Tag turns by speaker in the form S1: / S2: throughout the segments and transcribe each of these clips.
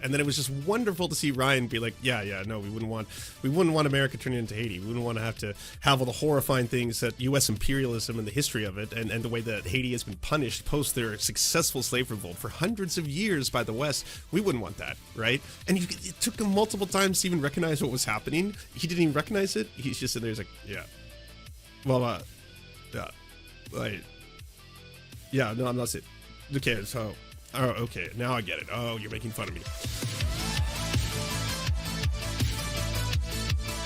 S1: And then it was just wonderful to see Ryan be like, yeah, no, we wouldn't want America turning into Haiti. We wouldn't want to have all the horrifying things that U.S. imperialism and the history of it, and the way that Haiti has been punished post their successful slave revolt for hundreds of years by the West. We wouldn't want that, right? And it took him multiple times to even recognize what was happening. He didn't even recognize it. He's just sitting there, he's like, yeah. Well, yeah. Like, yeah, no, I'm not saying. Okay, so, oh, okay, now I get it. Oh, you're making fun of me.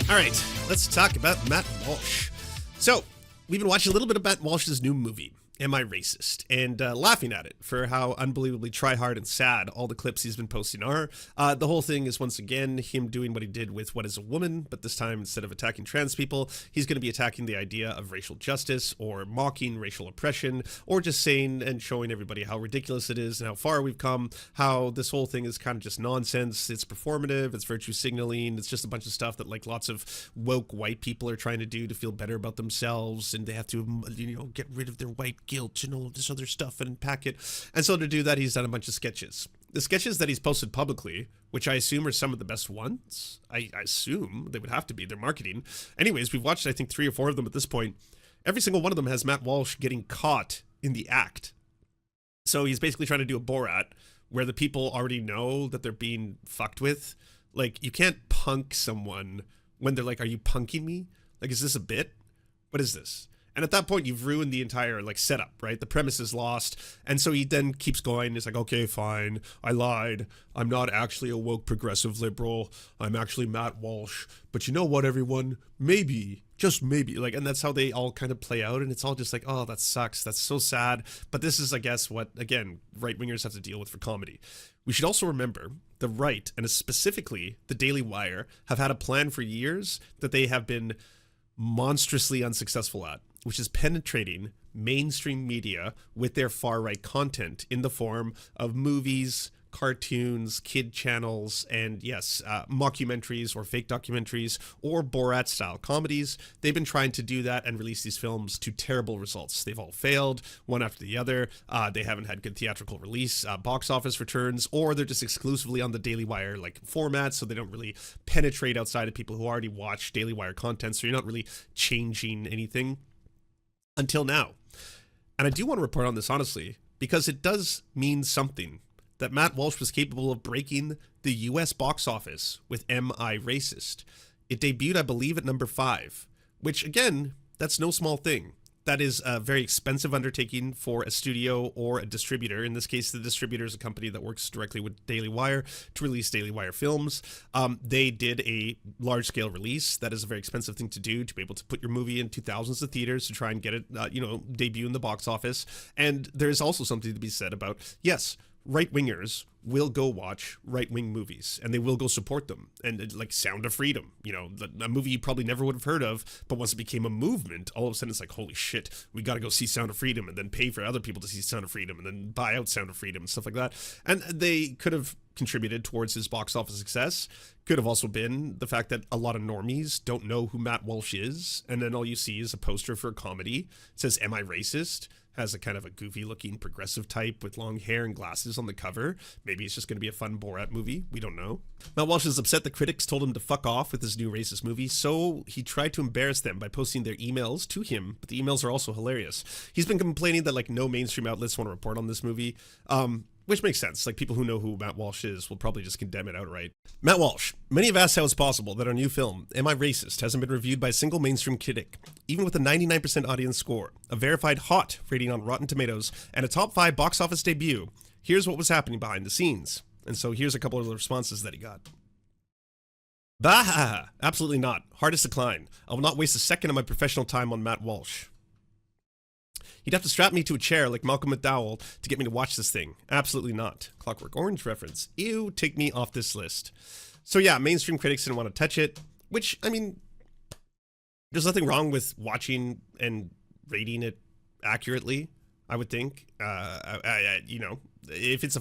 S1: All right, let's talk about Matt Walsh. So, we've been watching a little bit of Matt Walsh's new movie, Am I Racist? And laughing at it for how unbelievably try-hard and sad all the clips he's been posting are. The whole thing is, once again, him doing what he did with What is a Woman, but this time, instead of attacking trans people, he's going to be attacking the idea of racial justice, or mocking racial oppression, or just saying and showing everybody how ridiculous it is and how far we've come, how this whole thing is kind of just nonsense. It's performative, it's virtue signaling, it's just a bunch of stuff that like lots of woke white people are trying to do to feel better about themselves, and they have to, you know, get rid of their white guilt and all of this other stuff and pack it. And so to do that, he's done a bunch of sketches. The sketches that he's posted publicly, which I assume are some of the best ones. I assume they would have to be. They're marketing. Anyways, we've watched, I think, 3 or 4 of them at this point. Every single one of them has Matt Walsh getting caught in the act. So he's basically trying to do a Borat where the people already know that they're being fucked with. Like, you can't punk someone when they're like, are you punking me? Like, is this a bit? What is this? And at that point, you've ruined the entire, like, setup, right? The premise is lost. And so he then keeps going. He's like, okay, fine. I lied. I'm not actually a woke progressive liberal. I'm actually Matt Walsh. But you know what, everyone? Maybe, just maybe. Like, and that's how they all kind of play out. And it's all just like, oh, that sucks. That's so sad. But this is, I guess, what, again, right-wingers have to deal with for comedy. We should also remember the right, and specifically the Daily Wire, have had a plan for years that they have been monstrously unsuccessful at, which is penetrating mainstream media with their far-right content in the form of movies, cartoons, kid channels, and yes, mockumentaries or fake documentaries or Borat-style comedies. They've been trying to do that and release these films to terrible results. They've all failed, one after the other. They haven't had good theatrical release, box office returns, or they're just exclusively on the Daily Wire like format, so they don't really penetrate outside of people who already watch Daily Wire content, so you're not really changing anything until now. And I do want to report on this honestly, because it does mean something that Matt Walsh was capable of breaking the US box office with Am I Racist? It debuted, I believe, at number 5, which again, that's no small thing. That is a very expensive undertaking for a studio or a distributor. In this case, the distributor is a company that works directly with Daily Wire to release Daily Wire films. They did a large-scale release. That is a very expensive thing to do, to be able to put your movie into thousands of theaters to try and get it, debut in the box office. And there's also something to be said about, yes, right-wingers will go watch right-wing movies, and they will go support them. And like Sound of Freedom, a movie you probably never would have heard of, but once it became a movement, all of a sudden it's like, holy shit, we got to go see Sound of Freedom, and then pay for other people to see Sound of Freedom, and then buy out Sound of Freedom and stuff like that. And they could have contributed towards his box office success. Could have also been the fact that a lot of normies don't know who Matt Walsh is, and then all you see is a poster for a comedy. It says, Am I Racist? Has a kind of a goofy looking progressive type with long hair and glasses on the cover. Maybe it's just going to be a fun Borat movie. We don't know. Matt Walsh is upset that critics told him to fuck off with his new racist movie, so he tried to embarrass them by posting their emails to him, but the emails are also hilarious. He's been complaining that like no mainstream outlets want to report on this movie, which makes sense. Like, people who know who Matt Walsh is will probably just condemn it outright. Matt Walsh. Many have asked how it's possible that our new film, Am I Racist?, hasn't been reviewed by a single mainstream critic, even with a 99% audience score, a verified hot rating on Rotten Tomatoes, and a top 5 box office debut. Here's what was happening behind the scenes. And so here's a couple of the responses that he got. Bah! Absolutely not. Hardest decline. I will not waste a second of my professional time on Matt Walsh. He'd have to strap me to a chair like Malcolm McDowell to get me to watch this thing. Absolutely not. Clockwork Orange reference. Ew, take me off this list. So yeah, mainstream critics didn't want to touch it, which, I mean, there's nothing wrong with watching and rating it accurately, I would think. If it's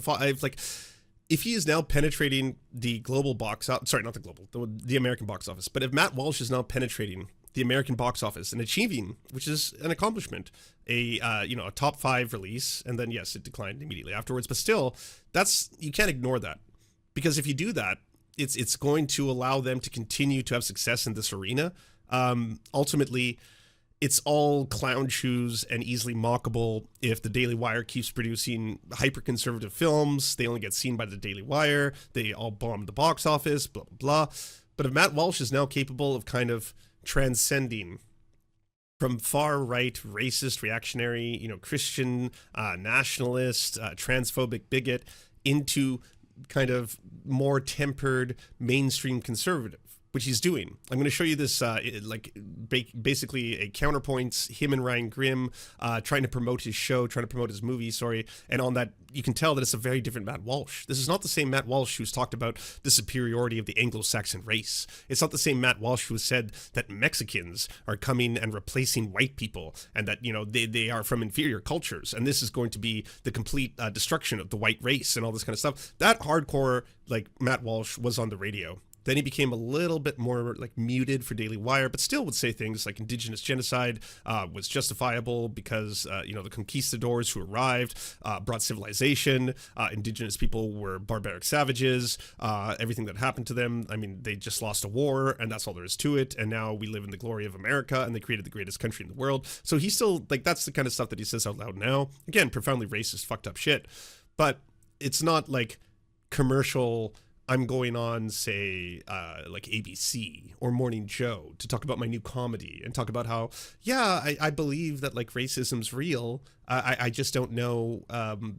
S1: if he is now penetrating the global box office, sorry, not the global, the American box office, but if Matt Walsh is now penetrating the American box office and achieving, which is an accomplishment, a top 5 release, and then yes, it declined immediately afterwards, but still, you can't ignore that. because if you do that, it's going to allow them to continue to have success in this arena. Ultimately, it's all clown shoes and easily mockable if the Daily Wire keeps producing hyper-conservative films. They only get seen by the Daily Wire. They all bomb the box office, blah, blah, blah. But if Matt Walsh is now capable of kind of transcending from far-right, racist, reactionary, Christian, nationalist, transphobic bigot into kind of more tempered mainstream conservative, which he's doing. I'm going to show you this, basically a counterpoints, him and Ryan Grimm trying to promote his show, trying to promote his movie, and on that, you can tell that it's a very different Matt Walsh. This is not the same Matt Walsh who's talked about the superiority of the Anglo-Saxon race. It's not the same Matt Walsh who said that Mexicans are coming and replacing white people, and that, they are from inferior cultures, and this is going to be the complete destruction of the white race and all this kind of stuff. That hardcore, Matt Walsh was on the radio. Then he became a little bit more muted for Daily Wire, but still would say things like indigenous genocide was justifiable because, the conquistadors who arrived brought civilization. Indigenous people were barbaric savages. Everything that happened to them, they just lost a war, and that's all there is to it. And now we live in the glory of America, and they created the greatest country in the world. So he's still, that's the kind of stuff that he says out loud now. Again, profoundly racist, fucked up shit. But it's not commercial. I'm going on, say, ABC or Morning Joe to talk about my new comedy and talk about how, I believe that racism's real. I just don't know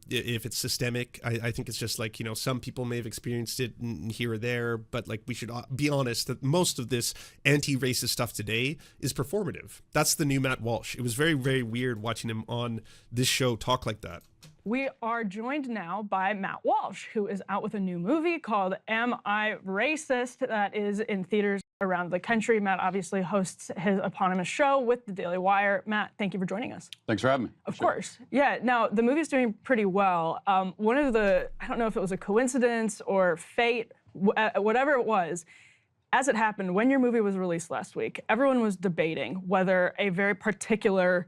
S1: if it's systemic. I think it's just some people may have experienced it here or there, but we should be honest that most of this anti-racist stuff today is performative. That's the new Matt Walsh. It was very, very weird watching him on this show talk like that.
S2: We are joined now by Matt Walsh, who is out with a new movie called Am I Racist? That is in theaters around the country. Matt obviously hosts his eponymous show with the Daily Wire. Matt, thank you for joining us.
S3: Thanks for having me.
S2: Of course. Yeah, now the movie's doing pretty well. One of the, I don't know if it was a coincidence or fate, whatever it was, as it happened, when your movie was released last week, everyone was debating whether a very particular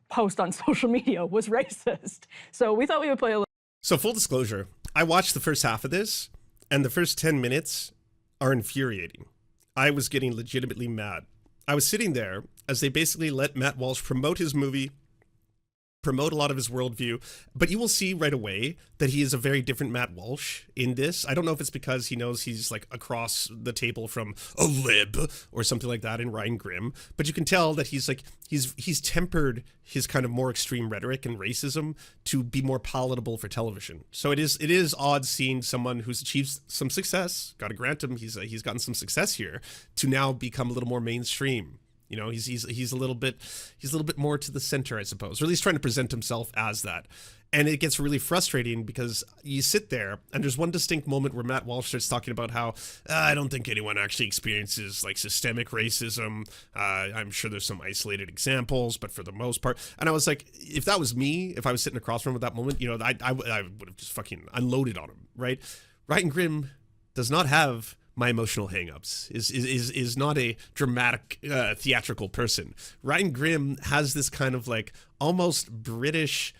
S2: post on social media was racist. So we thought we would play a little.
S1: So full disclosure, I watched the first half of this, and the first 10 minutes are infuriating. I was getting legitimately mad. I was sitting there as they basically let Matt Walsh promote his movie, promote a lot of his worldview, but you will see right away that he is a very different Matt Walsh in this. I don't know if it's because he knows he's across the table from a lib or something like that in Ryan Grimm, but you can tell that he's tempered his kind of more extreme rhetoric and racism to be more palatable for television. So it is odd seeing someone who's achieved some success, gotta grant him, he's gotten some success here, to now become a little more mainstream. He's a little bit more to the center, I suppose, or at least trying to present himself as that. And it gets really frustrating because you sit there and there's one distinct moment where Matt Walsh starts talking about how I don't think anyone actually experiences systemic racism. I'm sure there's some isolated examples, but for the most part. And I was like, if that was me, if I was sitting across from him at that moment, I would have just fucking unloaded on him, right? Ryan Grimm does not have my emotional hangups, is not a dramatic, theatrical person. Ryan Grimm has this kind of almost British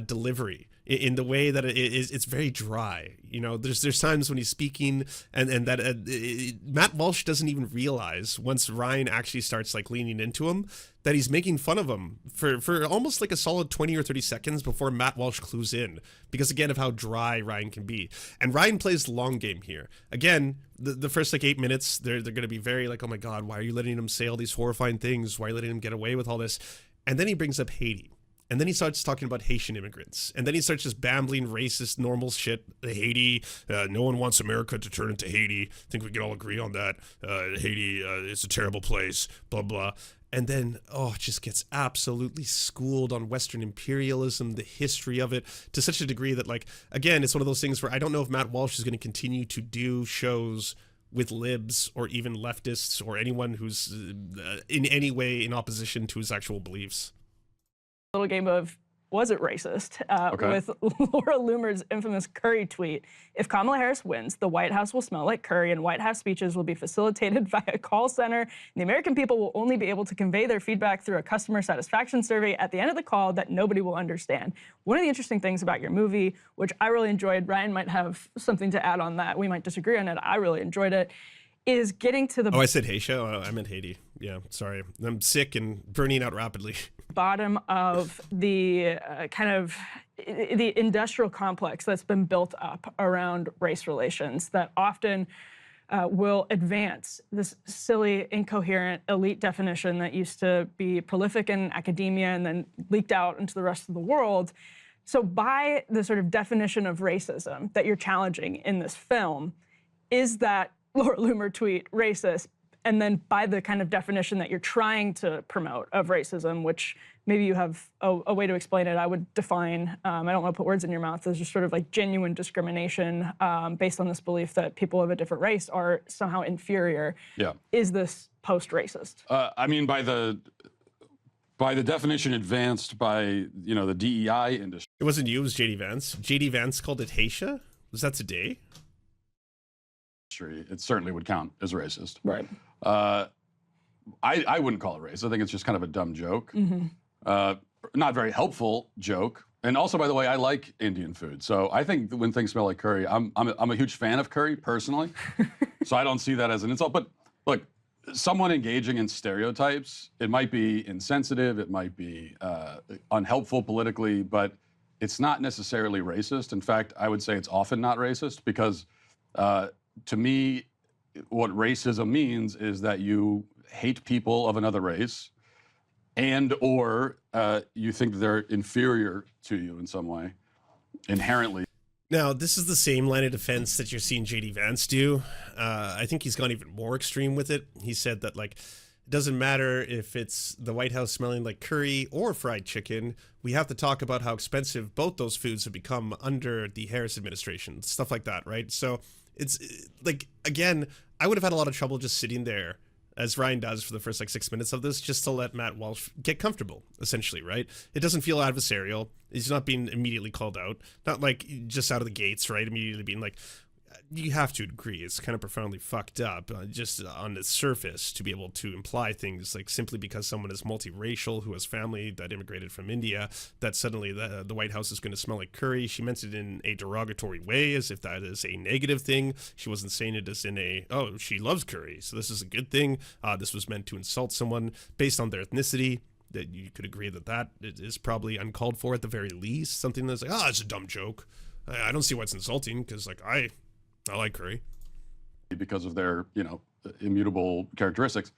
S1: delivery in the way that it's very dry. There's times when he's speaking and that Matt Walsh doesn't even realize once Ryan actually starts leaning into him that he's making fun of him for almost a solid 20 or 30 seconds before Matt Walsh clues in, because again of how dry Ryan can be. And Ryan plays the long game here. Again, the first 8 minutes, they're going to be very oh my God, why are you letting him say all these horrifying things? Why are you letting him get away with all this? And then he brings up Haiti. And then he starts talking about Haitian immigrants. And then he starts just bambling racist, normal shit. Haiti, no one wants America to turn into Haiti. I think we can all agree on that. Haiti, it's a terrible place, blah, blah. And then, it just gets absolutely schooled on Western imperialism, the history of it, to such a degree that, again, it's one of those things where I don't know if Matt Walsh is going to continue to do shows with libs or even leftists or anyone who's in any way in opposition to his actual beliefs.
S2: Little game of was it racist?
S3: Okay.
S2: With Laura Loomer's infamous curry tweet. If Kamala Harris wins, the White House will smell like curry and White House speeches will be facilitated via a call center. And the American people will only be able to convey their feedback through a customer satisfaction survey at the end of the call that nobody will understand. One of the interesting things about your movie, which I really enjoyed, Ryan might have something to add on that, we might disagree on it, I really enjoyed it, is getting to the
S1: Oh, I said Haiti. Oh, I meant Haiti. Yeah, sorry. I'm sick and burning out rapidly.
S2: bottom of the the industrial complex that's been built up around race relations that often will advance this silly, incoherent, elite definition that used to be prolific in academia and then leaked out into the rest of the world. So by the sort of definition of racism that you're challenging in this film, is that Laura Loomer tweet racist? And then by the kind of definition that you're trying to promote of racism, which maybe you have a way to explain it, I would define, I don't want to put words in your mouth, as just sort of like genuine discrimination based on this belief that people of a different race are somehow inferior.
S3: Yeah.
S2: Is this post-racist?
S3: I mean, by the definition advanced by, the DEI industry.
S1: It wasn't you, it was J.D. Vance. J.D. Vance called it Haitian? Was that today?
S3: It certainly would count as racist.
S2: Right.
S3: I wouldn't call it racist. I think it's just kind of a dumb joke. Not very helpful joke. And also, by the way, I like Indian food. So I think that when things smell like curry, I'm a huge fan of curry personally. So I don't see that as an insult. But look, someone engaging in stereotypes, it might be insensitive, it might be unhelpful politically, but it's not necessarily racist. In fact, I would say it's often not racist because to me, what racism means is that you hate people of another race and or you think they're inferior to you in some way, inherently.
S1: Now, this is the same line of defense that you're seeing J.D. Vance do. I think he's gone even more extreme with it. He said that, like, it doesn't matter if it's the White House smelling like curry or fried chicken. We have to talk about how expensive both those foods have become under the Harris administration, stuff like that, right? So it's like, again, I would have had a lot of trouble just sitting there, as Ryan does for the first like 6 minutes of this, just to let Matt Walsh get comfortable, essentially, right? It doesn't feel adversarial. He's not being immediately called out. Not like just out of the gates, right? Immediately being like, you have to agree, it's kind of profoundly fucked up just on the surface to be able to imply things like simply because someone is multiracial who has family that immigrated from India, that suddenly the White House is going to smell like curry. She meant it in a derogatory way, as if that is a negative thing. She wasn't saying it as in a, oh, she loves curry, so this is a good thing. This was meant to insult someone based on their ethnicity. That you could agree that that is probably uncalled for at the very least. Something that's like, oh, it's a dumb joke. I don't see why it's insulting, because like I like curry.
S3: Because of their, immutable characteristics.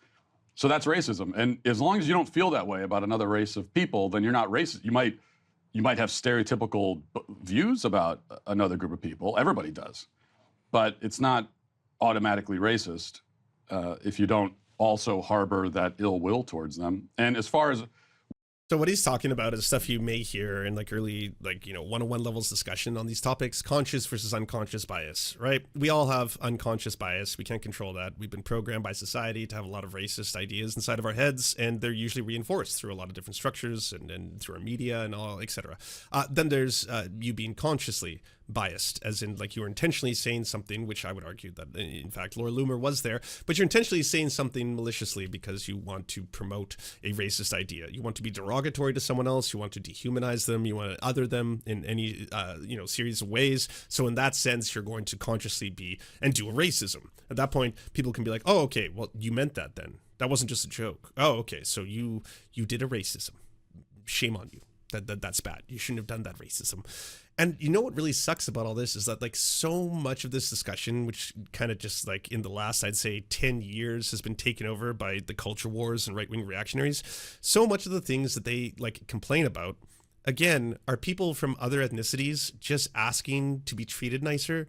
S3: So that's racism. And as long as you don't feel that way about another race of people, then you're not racist. You might have stereotypical views about another group of people. Everybody does. But it's not automatically racist if you don't also harbor that ill will towards them. And as far as
S1: so what he's talking about is stuff you may hear in like early, like, one-on-one levels discussion on these topics, conscious versus unconscious bias, right? We all have unconscious bias. We can't control that. We've been programmed by society to have a lot of racist ideas inside of our heads, and they're usually reinforced through a lot of different structures and through our media and all, etc. Then there's you being consciously biased, as in like you were intentionally saying something, which I would argue that in fact Laura Loomer was there, but you're intentionally saying something maliciously because you want to promote a racist idea. You want to be derogatory to someone else. You want to dehumanize them. You want to other them in any series of ways. So in that sense, you're going to consciously be and do a racism. At that point, people can be like, oh, okay, well, you meant that then. That wasn't just a joke. Oh, okay, so you did a racism. Shame on you. That's bad. You shouldn't have done that racism. And you know what really sucks about all this is that like so much of this discussion, which kind of just like in the last, I'd say 10 years has been taken over by the culture wars and right-wing reactionaries. So much of the things that they like complain about, again, are people from other ethnicities just asking to be treated nicer.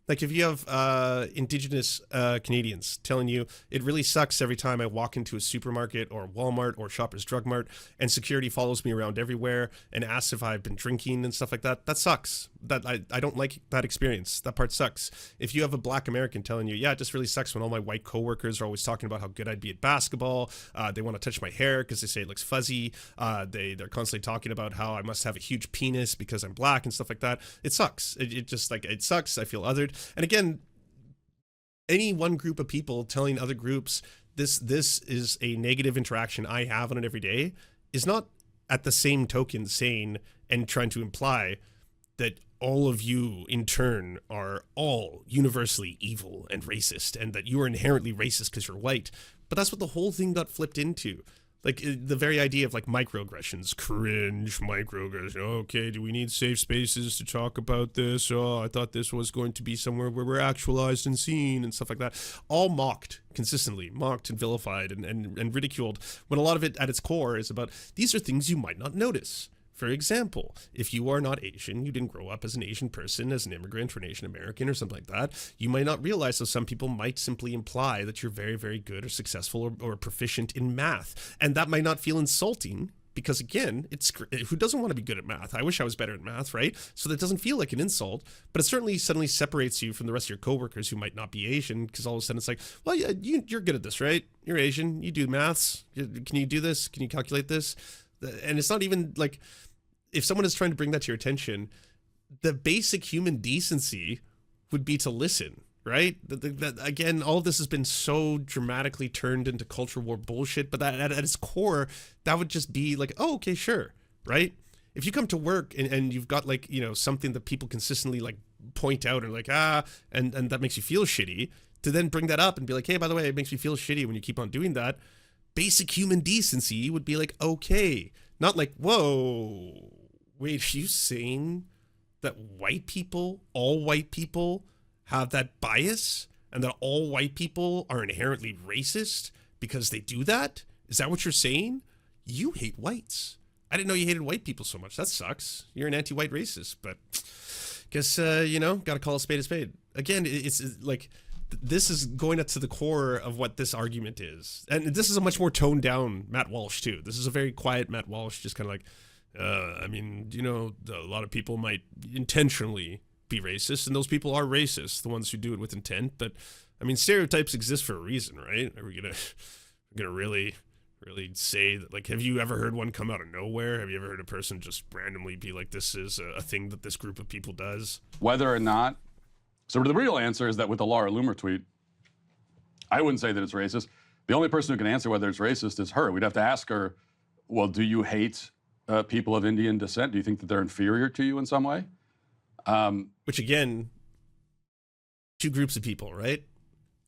S1: Like if you have Indigenous Canadians telling you it really sucks every time I walk into a supermarket or Walmart or Shoppers Drug Mart and security follows me around everywhere and asks if I've been drinking and stuff like that, that sucks. That I don't like that experience. That part sucks. If you have a Black American telling you, yeah, it just really sucks when all my white coworkers are always talking about how good I'd be at basketball. They want to touch my hair because they say it looks fuzzy. They're constantly talking about how I must have a huge penis because I'm Black and stuff like that. It sucks. It just like, it sucks. I feel othered. And again, any one group of people telling other groups this is a negative interaction I have on it every day is not at the same token saying and trying to imply that all of you in turn are all universally evil and racist and that you are inherently racist because you're white. But that's what the whole thing got flipped into. Like the very idea of like microaggressions, cringe, microaggression. Okay, do we need safe spaces to talk about this? Oh, I thought this was going to be somewhere where we're actualized and seen and stuff like that. All mocked, consistently mocked and vilified and ridiculed, when a lot of it at its core is about these are things you might not notice. For example, if you are not Asian, you didn't grow up as an Asian person, as an immigrant or an Asian American or something like that, you might not realize that some people might simply imply that you're very, very good or successful or proficient in math. And that might not feel insulting because, again, who doesn't want to be good at math? I wish I was better at math, right? So that doesn't feel like an insult, but it certainly suddenly separates you from the rest of your coworkers who might not be Asian because all of a sudden it's like, well, yeah, you're good at this, right? You're Asian. You do maths. Can you do this? Can you calculate this? And it's not even like... If someone is trying to bring that to your attention, the basic human decency would be to listen, right? Again, all of this has been so dramatically turned into culture war bullshit, but that at its core, that would just be like, oh, okay, sure, right? If you come to work and you've got like, you know, something that people consistently like point out and like, and that makes you feel shitty, to then bring that up and be like, hey, by the way, it makes me feel shitty when you keep on doing that. Basic human decency would be like, okay, not like, whoa, wait, are you saying that white people, all white people, have that bias and that all white people are inherently racist because they do that? Is that what you're saying? You hate whites. I didn't know you hated white people so much. That sucks. You're an anti-white racist, but guess, you know, got to call a spade a spade. Again, it's like... This is going up to the core of what this argument is. And this is a much more toned down Matt Walsh, too. This is a very quiet Matt Walsh, just kind of like, I mean, you know, a lot of people might intentionally be racist, and those people are racist, the ones who do it with intent. But, I mean, stereotypes exist for a reason, right? Are we gonna really say that, like, have you ever heard one come out of nowhere? Have you ever heard a person just randomly be like, this is a thing that this group of people does?
S3: Whether or not... So the real answer is that with the Laura Loomer tweet, I wouldn't say that it's racist. The only person who can answer whether it's racist is her. We'd have to ask her, well, do you hate people of Indian descent? Do you think that they're inferior to you in some way?
S1: Which again, two groups of people, right?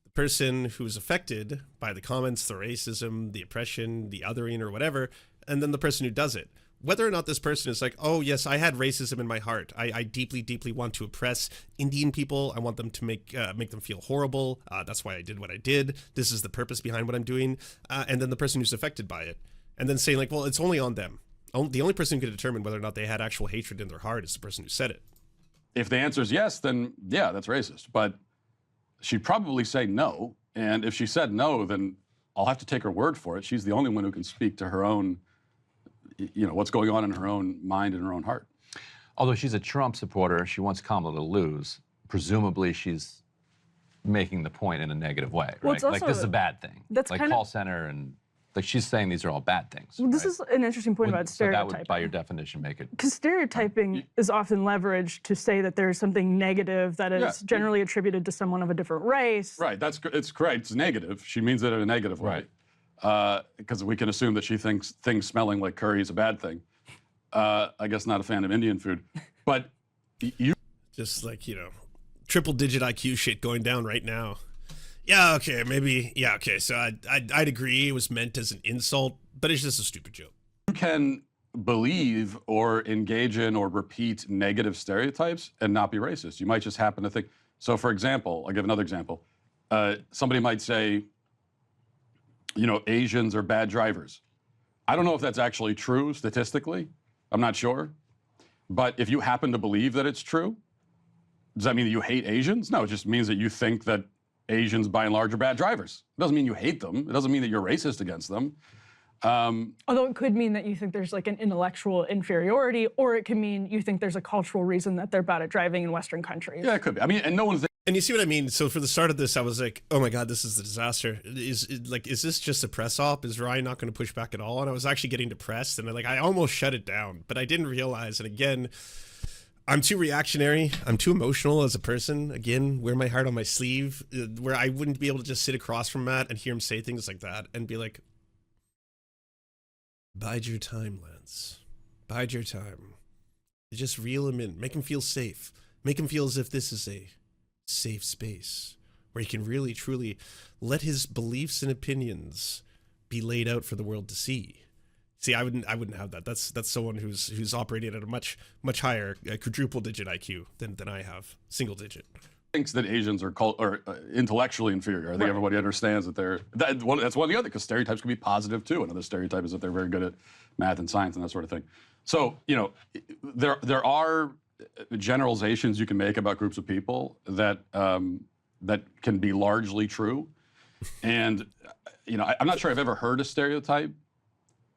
S1: The person who's affected by the comments, the racism, the oppression, the othering or whatever, and then the person who does it. Whether or not this person is like, oh, yes, I had racism in my heart. I deeply, deeply want to oppress Indian people. I want them to make them feel horrible. That's why I did what I did. This is the purpose behind what I'm doing. And then the person who's affected by it. And then saying like, well, it's only on them. The only person who can determine whether or not they had actual hatred in their heart is the person who said it.
S3: If the answer is yes, then yeah, that's racist. But she'd probably say no. And if she said no, then I'll have to take her word for it. She's the only one who can speak to her own, you know, what's going on in her own mind and her own heart.
S4: Although she's a Trump supporter, she wants Kamala to lose. Presumably she's making the point in a negative way,
S2: Well,
S4: right?
S2: it's also-
S4: Like this is a bad thing.
S2: That's
S4: like
S2: kind of-
S4: call center and like she's saying these are all bad things.
S2: Well, this
S4: right?
S2: is an interesting point about
S4: So that
S2: stereotyping.
S4: would, by your definition, make it.
S2: Because stereotyping is often leveraged to say that there's something negative that is
S3: Yeah.
S2: generally attributed to someone of a different race.
S3: Right, it's correct. It's negative. She means it in a negative way. Because we can assume that she thinks things smelling like curry is a bad thing. I guess not a fan of Indian food. But you...
S1: Just like, you know, triple-digit IQ shit going down right now. Yeah, okay, maybe. Yeah, okay, so I'd agree it was meant as an insult, but it's just a stupid joke.
S3: You can believe or engage in or repeat negative stereotypes and not be racist. You might just happen to think. So, for example, I'll give another example. Somebody might say, you know, Asians are bad drivers. I don't know if that's actually true statistically. I'm not sure. But if you happen to believe that it's true, Does that mean that you hate Asians? No, it just means that you think that Asians, by and large, are bad drivers. It doesn't mean you hate them. It doesn't mean that you're racist against them.
S2: Although it could mean that you think there's like an intellectual inferiority, or it could mean you think there's a cultural reason that they're bad at driving in Western countries.
S3: Yeah, it could be. I mean, and no one's.
S1: And you see what I mean? So for the start of this, I was like, oh my God, this is a disaster. Is this just a press op? Is Ryan not going to push back at all? And I was actually getting depressed, and I almost shut it down, but I didn't realize. And again, I'm too reactionary. I'm too emotional as a person. Again, wear my heart on my sleeve, where I wouldn't be able to just sit across from Matt and hear him say things like that and be like, bide your time, Lance. Bide your time. Just reel him in. Make him feel safe. Make him feel as if this is a safe space where he can really, truly let his beliefs and opinions be laid out for the world to see. See, I wouldn't have that. That's someone who's operating at a much higher quadruple digit IQ than I have, single digit.
S3: Thinks that Asians are intellectually inferior. I think everybody understands that that's one of the other, because stereotypes can be positive too. Another stereotype is that they're very good at math and science and that sort of thing. So, you know, there are generalizations you can make about groups of people that that can be largely true. And, you know, I'm not sure I've ever heard a stereotype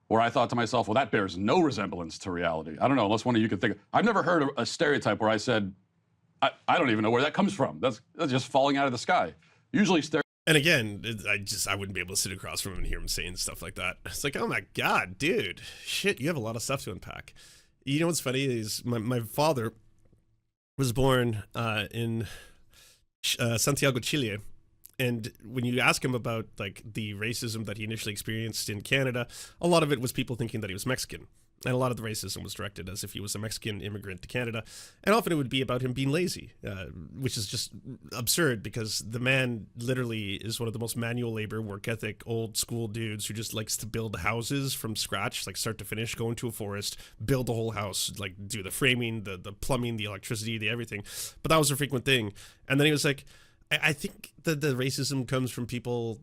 S3: where I thought to myself, well, that bears no resemblance to reality. I don't know, unless one of you could think. I've never heard a stereotype where I said, I don't even know where that comes from. That's just falling out of the sky. Usually
S1: And again, I wouldn't be able to sit across from him and hear him saying stuff like that. It's like, oh my God, dude, shit, you have a lot of stuff to unpack. You know what's funny is my father was born in Santiago, Chile. And when you ask him about like the racism that he initially experienced in Canada, a lot of it was people thinking that he was Mexican. And a lot of the racism was directed as if he was a Mexican immigrant to Canada. And often it would be about him being lazy, which is just absurd because the man literally is one of the most manual labor, work ethic, old school dudes who just likes to build houses from scratch, like start to finish, go into a forest, build the whole house, like do the framing, the plumbing, the electricity, the everything. But that was a frequent thing. And then he was like, I think that the racism comes from people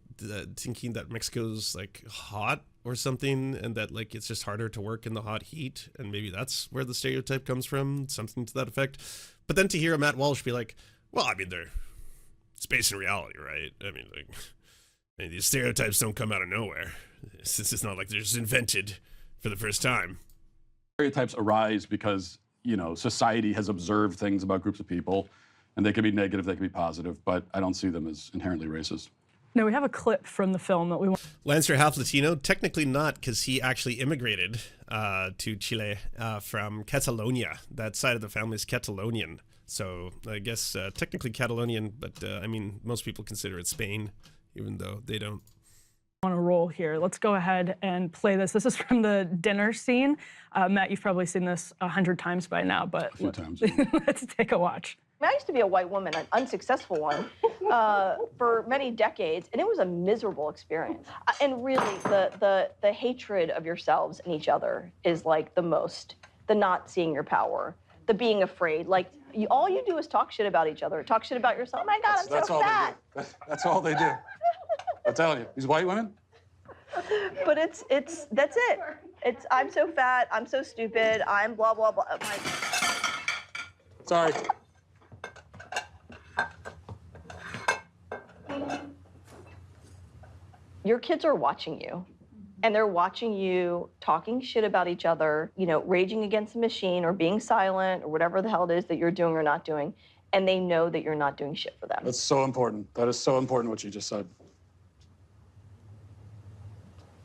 S1: thinking that Mexico's like hot or something, and that like it's just harder to work in the hot heat, and maybe that's where the stereotype comes from, something to that effect. But then to hear a Matt Walsh be like, well, I mean, it's based in reality, right? I mean, these stereotypes don't come out of nowhere. It's not like they're just invented for the first time.
S3: Stereotypes arise because, you know, society has observed things about groups of people, and they can be negative, they can be positive, but I don't see them as inherently racist.
S2: No, we have a clip from the film that we want.
S1: Lancer half Latino? Technically not, because he actually immigrated to Chile from Catalonia. That side of the family is Catalonian. So I guess technically Catalonian, but I mean, most people consider it Spain, even though they don't.
S2: On a roll here. Let's go ahead and play this. This is from the dinner scene. Matt, you've probably seen this 100 times by now, but
S3: A few times.
S2: Let's take a watch.
S5: I used to be a white woman, an unsuccessful one, for many decades, and it was a miserable experience. And really, the hatred of yourselves and each other is like the not seeing your power, the being afraid. Like, all you do is talk shit about each other, talk shit about yourself. Oh my God, I'm so fat.
S3: That's all they do. I'm telling you, these white women.
S5: But that's it. I'm so fat, I'm so stupid, I'm blah, blah, blah.
S3: Sorry.
S5: Your kids are watching you, and they're watching you talking shit about each other, you know, raging against the machine or being silent or whatever the hell it is that you're doing or not doing, and they know that you're not doing shit for them.
S3: That's so important. That is so important what you just said.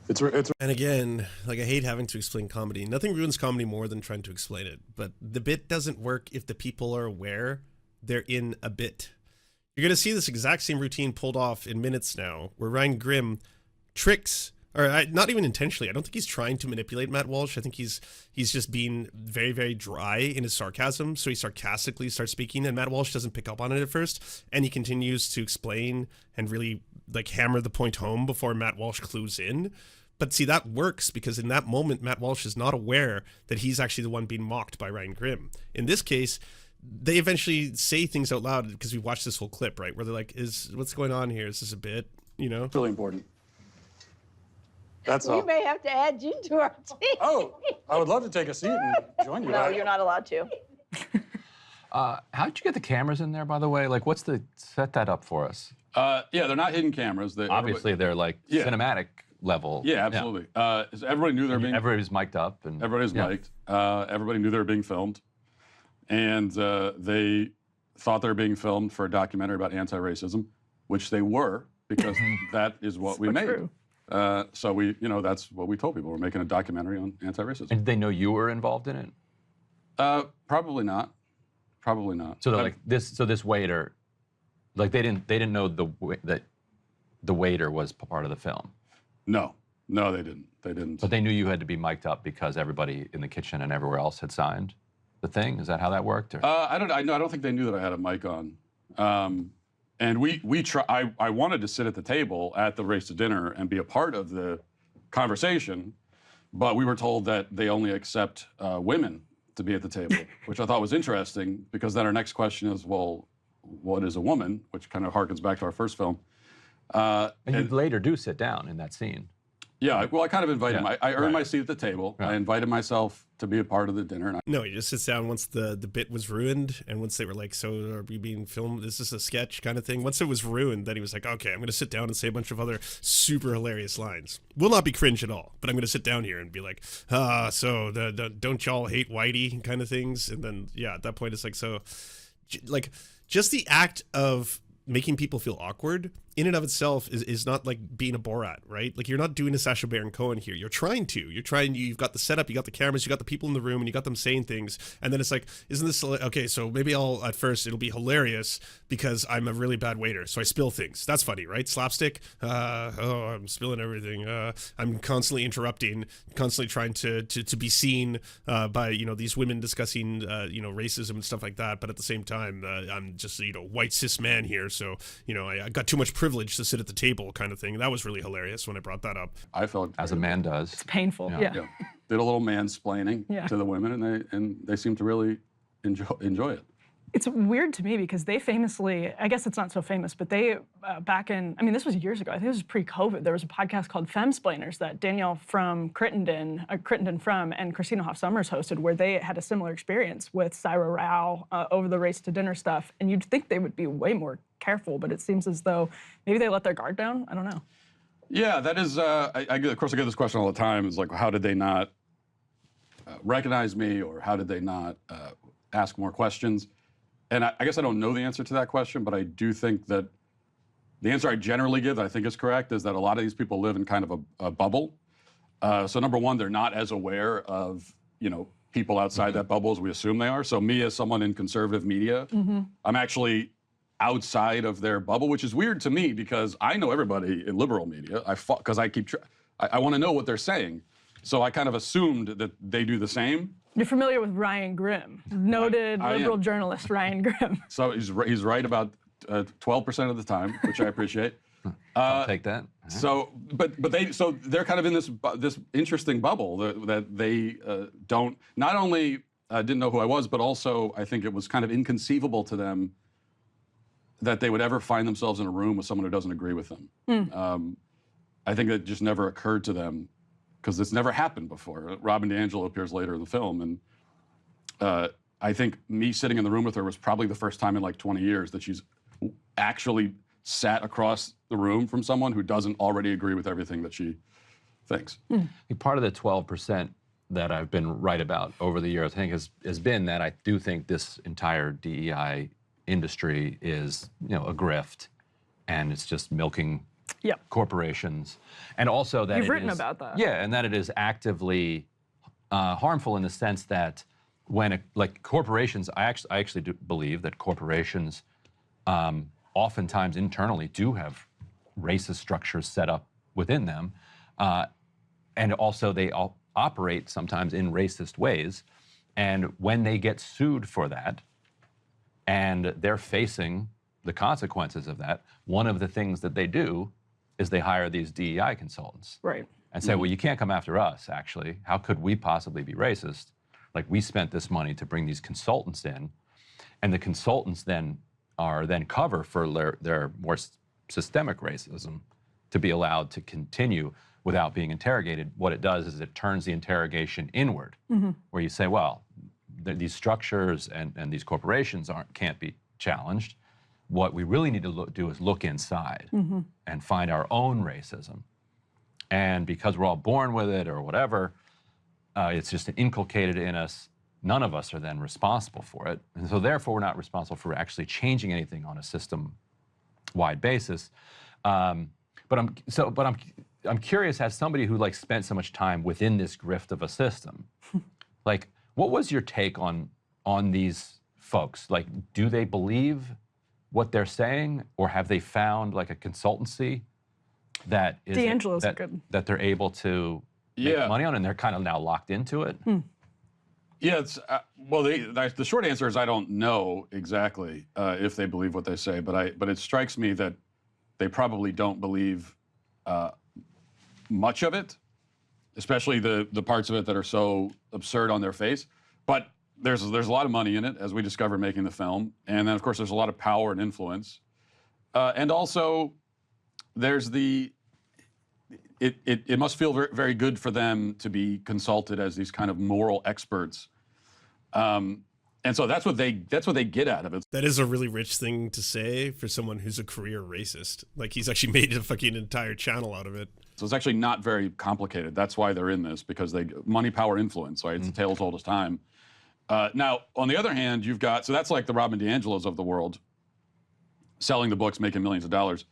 S3: It's
S1: And again, like, I hate having to explain comedy. Nothing ruins comedy more than trying to explain it. But the bit doesn't work if the people are aware they're in a bit. You're going to see this exact same routine pulled off in minutes now, where Ryan Grimm tricks, or not even intentionally. I don't think he's trying to manipulate Matt Walsh. I think he's just being very, very dry in his sarcasm. So he sarcastically starts speaking, and Matt Walsh doesn't pick up on it at first. And he continues to explain and really like hammer the point home before Matt Walsh clues in. But see, that works because in that moment, Matt Walsh is not aware that he's actually the one being mocked by Ryan Grimm. In this case, they eventually say things out loud because we watched this whole clip, right? Where they're like, what's going on here? Is this a bit, you know?
S3: really important. That's all.
S5: We may have to add you to our team.
S3: Oh, I would love to take a seat and join you.
S5: No, you're not allowed to.
S4: How'd you get the cameras in there, by the way? Like, set that up for us?
S3: Yeah, they're not hidden cameras.
S4: Obviously, they're like cinematic level.
S3: Yeah, absolutely. So everybody knew they were being...
S4: Everybody's mic'd up. And
S3: everybody's mic'd. Everybody knew they were being filmed. And they thought they were being filmed for a documentary about anti-racism, which they were, because that is what we made.
S2: True.
S3: So we, that's what we told people. We're making a documentary on anti-racism.
S4: And did they know you were involved in it?
S3: Probably not. Probably not.
S4: So like this waiter, like they didn't know that the waiter was part of the film.
S3: No, they didn't. They didn't.
S4: But they knew you had to be mic'd up because everybody in the kitchen and everywhere else had signed the thing. Is that how that worked? Or?
S3: I don't think they knew that I had a mic on. And I wanted to sit at the table at the Race to Dinner and be a part of the conversation, but we were told that they only accept women to be at the table, which I thought was interesting, because then our next question is, well, what is a woman? Which kind of harkens back to our first film.
S4: And you later do sit down in that scene.
S3: Yeah, well, I kind of invited him. I earned my seat at the table. Right. I invited myself to be a part of the dinner.
S1: No, he just sits down once the bit was ruined, and once they were like, so are we being filmed? Is this a sketch kind of thing? Once it was ruined, then he was like, okay, I'm going to sit down and say a bunch of other super hilarious lines. Will not be cringe at all, but I'm going to sit down here and be like, so don't y'all hate whitey kind of things? And then, yeah, at that point, it's like, so, like, just the act of making people feel awkward in and of itself is not like being a Borat, right? Like, you're not doing a Sacha Baron Cohen here. You've got the setup, you got the cameras, you got the people in the room, and you got them saying things. And then it's like, isn't this, okay, so maybe at first it'll be hilarious because I'm a really bad waiter. So I spill things. That's funny, right? Slapstick. I'm spilling everything. I'm constantly interrupting, constantly trying to be seen by, these women discussing, racism and stuff like that. But at the same time, I'm just, white cis man here. So, I got too much privilege to sit at the table kind of thing. That was really hilarious when I brought that up.
S3: I felt
S4: as a man does.
S2: It's painful. Yeah.
S3: Did a little mansplaining to the women, and they seemed to really enjoy it.
S2: It's weird to me because they famously, I guess it's not so famous, but they back in, this was years ago. I think this was pre-COVID. There was a podcast called Femsplainers that Danielle from Crittenden From and Christina Hoff Sommers hosted, where they had a similar experience with Syra Rao over the Race to Dinner stuff. And you'd think they would be way more careful, but it seems as though maybe they let their guard down. I don't know.
S3: Yeah, that is, of course I get this question all the time. It's like, how did they not recognize me, or how did they not ask more questions? And I guess I don't know the answer to that question, but I do think that the answer I generally give, that I think is correct, is that a lot of these people live in kind of a bubble. So number one, they're not as aware of, people outside that bubble as we assume they are. So me, as someone in conservative media, I'm actually outside of their bubble, which is weird to me because I know everybody in liberal media. Because I want to know what they're saying. So I kind of assumed that they do the same.
S2: You're familiar with Ryan Grimm, noted liberal journalist Ryan Grimm.
S3: So he's right about 12% of the time, which I appreciate.
S4: I'll take that.
S3: So, but they're kind of in this interesting bubble that they not only didn't know who I was, but also I think it was kind of inconceivable to them that they would ever find themselves in a room with someone who doesn't agree with them. I think that just never occurred to them, because it's never happened before. Robin DiAngelo appears later in the film, and I think me sitting in the room with her was probably the first time in like 20 years that she's actually sat across the room from someone who doesn't already agree with everything that she thinks.
S4: I think part of the 12% that I've been right about over the years, I think, has been that I do think this entire DEI industry is, a grift, and it's just milking corporations, and also that
S2: you've written about that.
S4: Yeah, and that it is actively harmful in the sense that when corporations, I actually do believe that corporations oftentimes internally do have racist structures set up within them, and also they all operate sometimes in racist ways, and when they get sued for that, and they're facing the consequences of that, one of the things that they do is they hire these DEI consultants.
S2: Right.
S4: And say, well, you can't come after us, actually. How could we possibly be racist? Like, we spent this money to bring these consultants in, and the consultants then cover for their more systemic racism to be allowed to continue without being interrogated. What it does is it turns the interrogation inward, where you say, well, these structures and these corporations can't be challenged. What we really need to do is look inside and find our own racism. And because we're all born with it or whatever, it's just inculcated in us. None of us are then responsible for it. And so therefore, we're not responsible for actually changing anything on a system-wide basis. But I'm curious, as somebody who like spent so much time within this grift of a system, like, what was your take on these folks? Like, do they believe what they're saying, or have they found like a consultancy that is that they're able to make money on, and they're kind of now locked into it?
S3: Yeah, it's well, the short answer is I don't know exactly if they believe what they say, but it strikes me that they probably don't believe much of it, especially the parts of it that are so absurd on their face. But there's a lot of money in it, as we discovered making the film, and then of course there's a lot of power and influence, and also there's it must feel very, very good for them to be consulted as these kind of moral experts. And so that's what they get out of it.
S1: That is a really rich thing to say for someone who's a career racist. Like, he's actually made a fucking entire channel out of it.
S3: So it's actually not very complicated. That's why they're in this, because money, power, influence, right? It's the tale as old as time. Now, on the other hand, you've got, so that's like the Robin DiAngelos of the world, selling the books, making millions of dollars.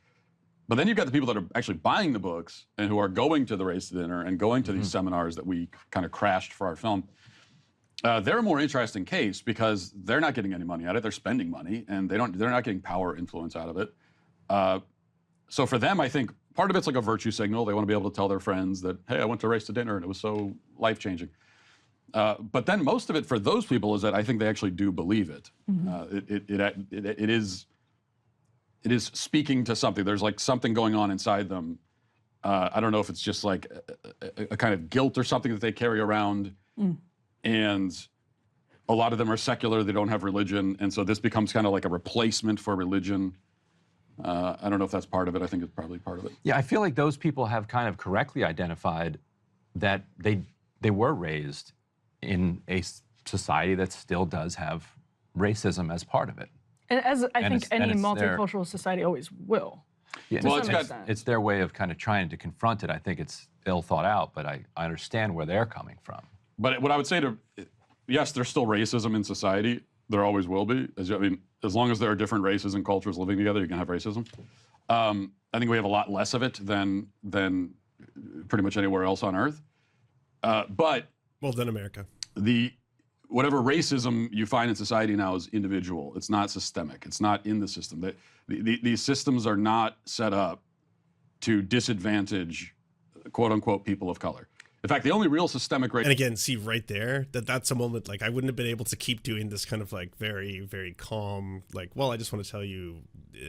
S3: But then you've got the people that are actually buying the books and who are going to the race to dinner and going to these seminars that we kind of crashed for our film. They're a more interesting case because they're not getting any money out of it. They're spending money, and they're not getting power or influence out of it. So for them, I think part of it's like a virtue signal. They want to be able to tell their friends that, hey, I went to race to dinner and it was so life-changing. But then most of it for those people is that I think they actually do believe it. It is speaking to something. There's like something going on inside them. I don't know if it's just like a kind of guilt or something that they carry around. And a lot of them are secular. They don't have religion. And so this becomes kind of like a replacement for religion. I don't know if that's part of it. I think it's probably part of it.
S4: Yeah, I feel like those people have kind of correctly identified that they were raised in a society that still does have racism as part of it.
S2: And as I think any multicultural society always will.
S4: Yeah, well, it's their way of kind of trying to confront it. I think it's ill thought out, but I understand where they're coming from. But
S3: what I would say yes, there's still racism in society. There always will be. I mean, as long as there are different races and cultures living together, you can have racism. I think we have a lot less of it than pretty much anywhere else on Earth. But
S1: well done, America.
S3: Whatever racism you find in society now is individual. It's not systemic. It's not in the system. These systems are not set up to disadvantage, quote unquote, people of color. In fact, the only real systemic racism.
S1: And again, see right there, that's a moment, like, I wouldn't have been able to keep doing this kind of like very, very calm, like, well, I just want to tell you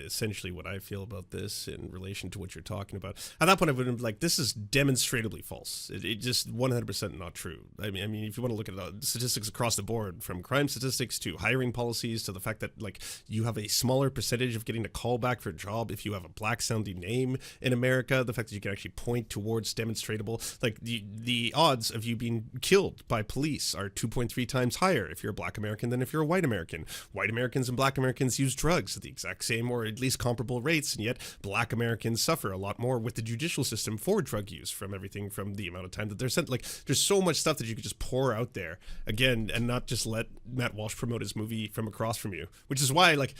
S1: essentially what I feel about this in relation to what you're talking about. At that point, I would have been like, this is demonstrably false. It just 100% not true. I mean, if you want to look at statistics across the board, from crime statistics to hiring policies to the fact that, like, you have a smaller percentage of getting a call back for a job if you have a black sounding name in America, the fact that you can actually point towards demonstrable, like, the odds of you being killed by police are 2.3 times higher if you're a black American than if you're a white American. White Americans and black Americans use drugs at the exact same or at least comparable rates, and yet black Americans suffer a lot more with the judicial system for drug use from everything from the amount of time that they're sent. Like, there's so much stuff that you could just pour out there again and not just let Matt Walsh promote his movie from across from you, which is why, like,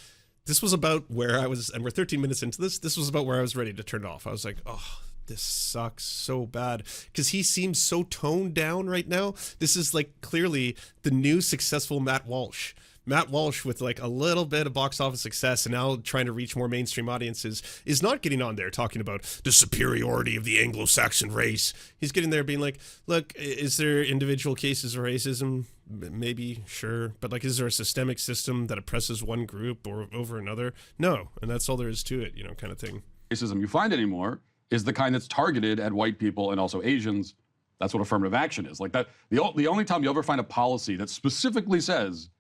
S1: this was about where I was, and we're 13 minutes into this was about where I was ready to turn it off. I was like, oh, this sucks so bad, because he seems so toned down right now. This is like clearly the new successful Matt Walsh. Matt Walsh with like a little bit of box office success and now trying to reach more mainstream audiences is not getting on there talking about the superiority of the Anglo-Saxon race. He's getting there being like, look, is there individual cases of racism? Maybe, sure. But like, is there a systemic system that oppresses one group or over another? No. And that's all there is to it, kind of thing.
S3: Racism you find anymore is the kind that's targeted at white people and also Asians. That's what affirmative action is. Like that, the only time you ever find a policy that specifically says,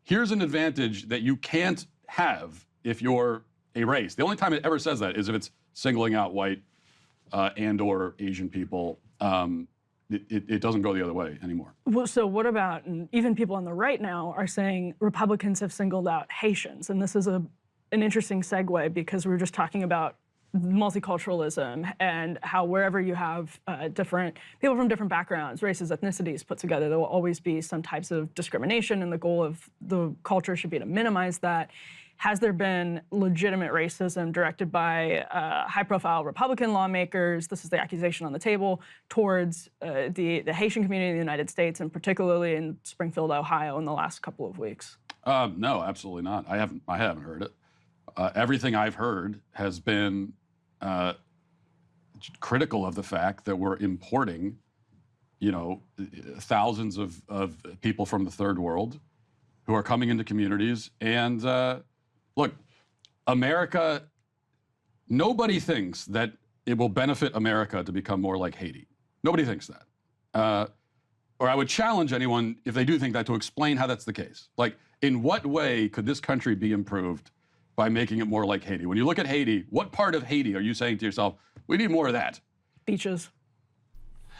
S3: here's an advantage that you can't have if you're a race. The only time it ever says that is if it's singling out white and or Asian people. it doesn't go the other way anymore.
S2: Well, so what about, and even people on the right now are saying Republicans have singled out Haitians, and this is an interesting segue because we were just talking about multiculturalism and how wherever you have different people from different backgrounds, races, ethnicities put together, there will always be some types of discrimination, and the goal of the culture should be to minimize that. Has there been legitimate racism directed by high-profile Republican lawmakers? This is the accusation on the table towards the Haitian community in the United States, and particularly in Springfield, Ohio, in the last couple of weeks.
S3: No, absolutely not. I haven't heard it. Everything I've heard has been critical of the fact that we're importing, thousands of people from the third world who are coming into communities. And look, America, nobody thinks that it will benefit America to become more like Haiti. Nobody thinks that. Or I would challenge anyone, if they do think that, to explain how that's the case. Like, in what way could this country be improved by making it more like Haiti? When you look at Haiti, what part of Haiti are you saying to yourself, we need more of that?
S2: Beaches.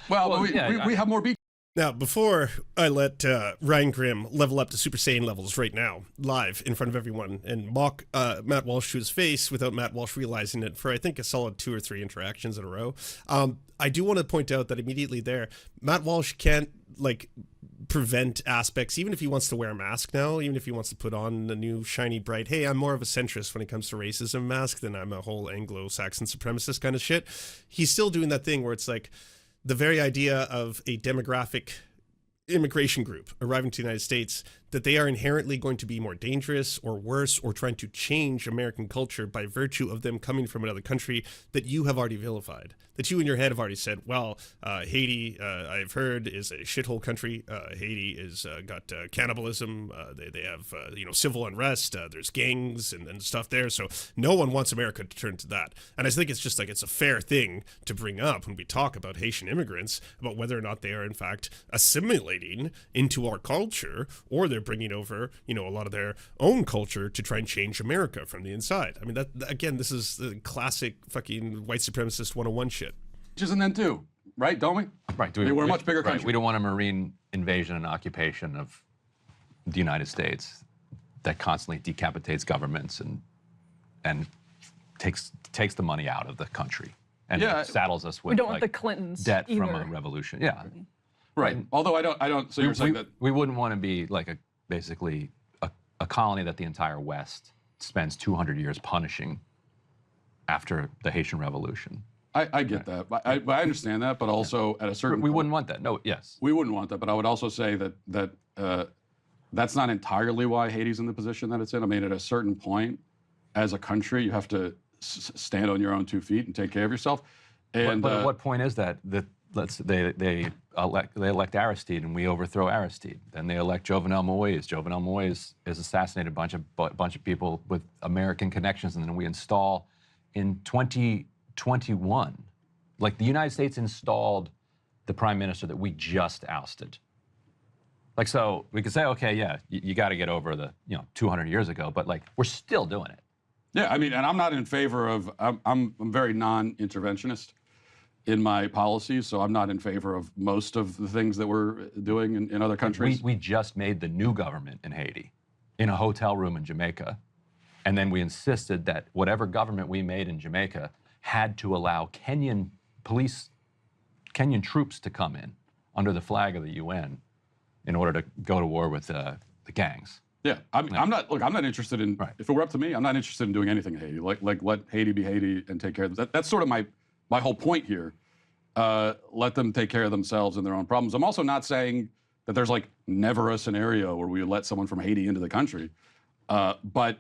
S3: Well, we have more beaches.
S1: Now, before I let Ryan Grimm level up to Super Saiyan levels right now, live in front of everyone, and mock Matt Walsh to his face without Matt Walsh realizing it for, I think, a solid 2 or 3 interactions in a row, I do want to point out that immediately there, Matt Walsh can't, prevent aspects, even if he wants to wear a mask now, even if he wants to put on a new shiny bright, hey, I'm more of a centrist when it comes to racism mask than I'm a whole Anglo-Saxon supremacist kind of shit. He's still doing that thing where it's like the very idea of a demographic immigration group arriving to the United States, that they are inherently going to be more dangerous or worse or trying to change American culture by virtue of them coming from another country that you have already vilified, that you in your head have already said, well, Haiti, I've heard, is a shithole country. Haiti is got cannibalism. They have civil unrest. There's gangs and stuff there. So no one wants America to turn to that. And I think it's just it's a fair thing to bring up when we talk about Haitian immigrants, about whether or not they are in fact assimilating into our culture, or they're bringing over, a lot of their own culture to try and change America from the inside. I mean, that again, this is the classic fucking white supremacist 101 shit.
S3: And then too, right? Don't we?
S4: Right.
S3: We're a much bigger country.
S4: We don't want a marine invasion and occupation of the United States that constantly decapitates governments and takes the money out of the country and saddles us with
S2: we don't want the Clintons
S4: debt
S2: either.
S4: from a revolution. Yeah.
S3: Right. Although I don't. So you're saying that
S4: we wouldn't want to be basically a colony that the entire West spends 200 years punishing after the Haitian Revolution.
S3: I get that. I understand that, but also at a certain
S4: we
S3: point,
S4: wouldn't want that. No, yes.
S3: we wouldn't want that. But I would also say that that's not entirely why Haiti's in the position that it's in. I mean, at a certain point, as a country, you have to stand on your own 2 feet and take care of yourself. And
S4: but at what point is that? They elect Aristide and we overthrow Aristide. Then they elect Jovenel Moïse. Jovenel Moïse is assassinated a bunch of people with American connections, and then we install in 2021, the United States installed the prime minister that we just ousted. So we could say, okay, yeah, you got to get over the 200 years ago, but we're still doing it.
S3: Yeah, I mean, and I'm not in favor of. I'm very non-interventionist in my policies, so I'm not in favor of most of the things that we're doing in other countries.
S4: We just made the new government in Haiti in a hotel room in Jamaica, and then we insisted that whatever government we made in Jamaica had to allow Kenyan troops to come in under the flag of the UN in order to go to war with the gangs.
S3: Yeah, I'm not. Look, I'm not interested in. Right. If it were up to me, I'm not interested in doing anything in Haiti. Let Haiti be Haiti and take care of them. That's sort of my whole point here. Let them take care of themselves and their own problems. I'm also not saying that there's never a scenario where we let someone from Haiti into the country. But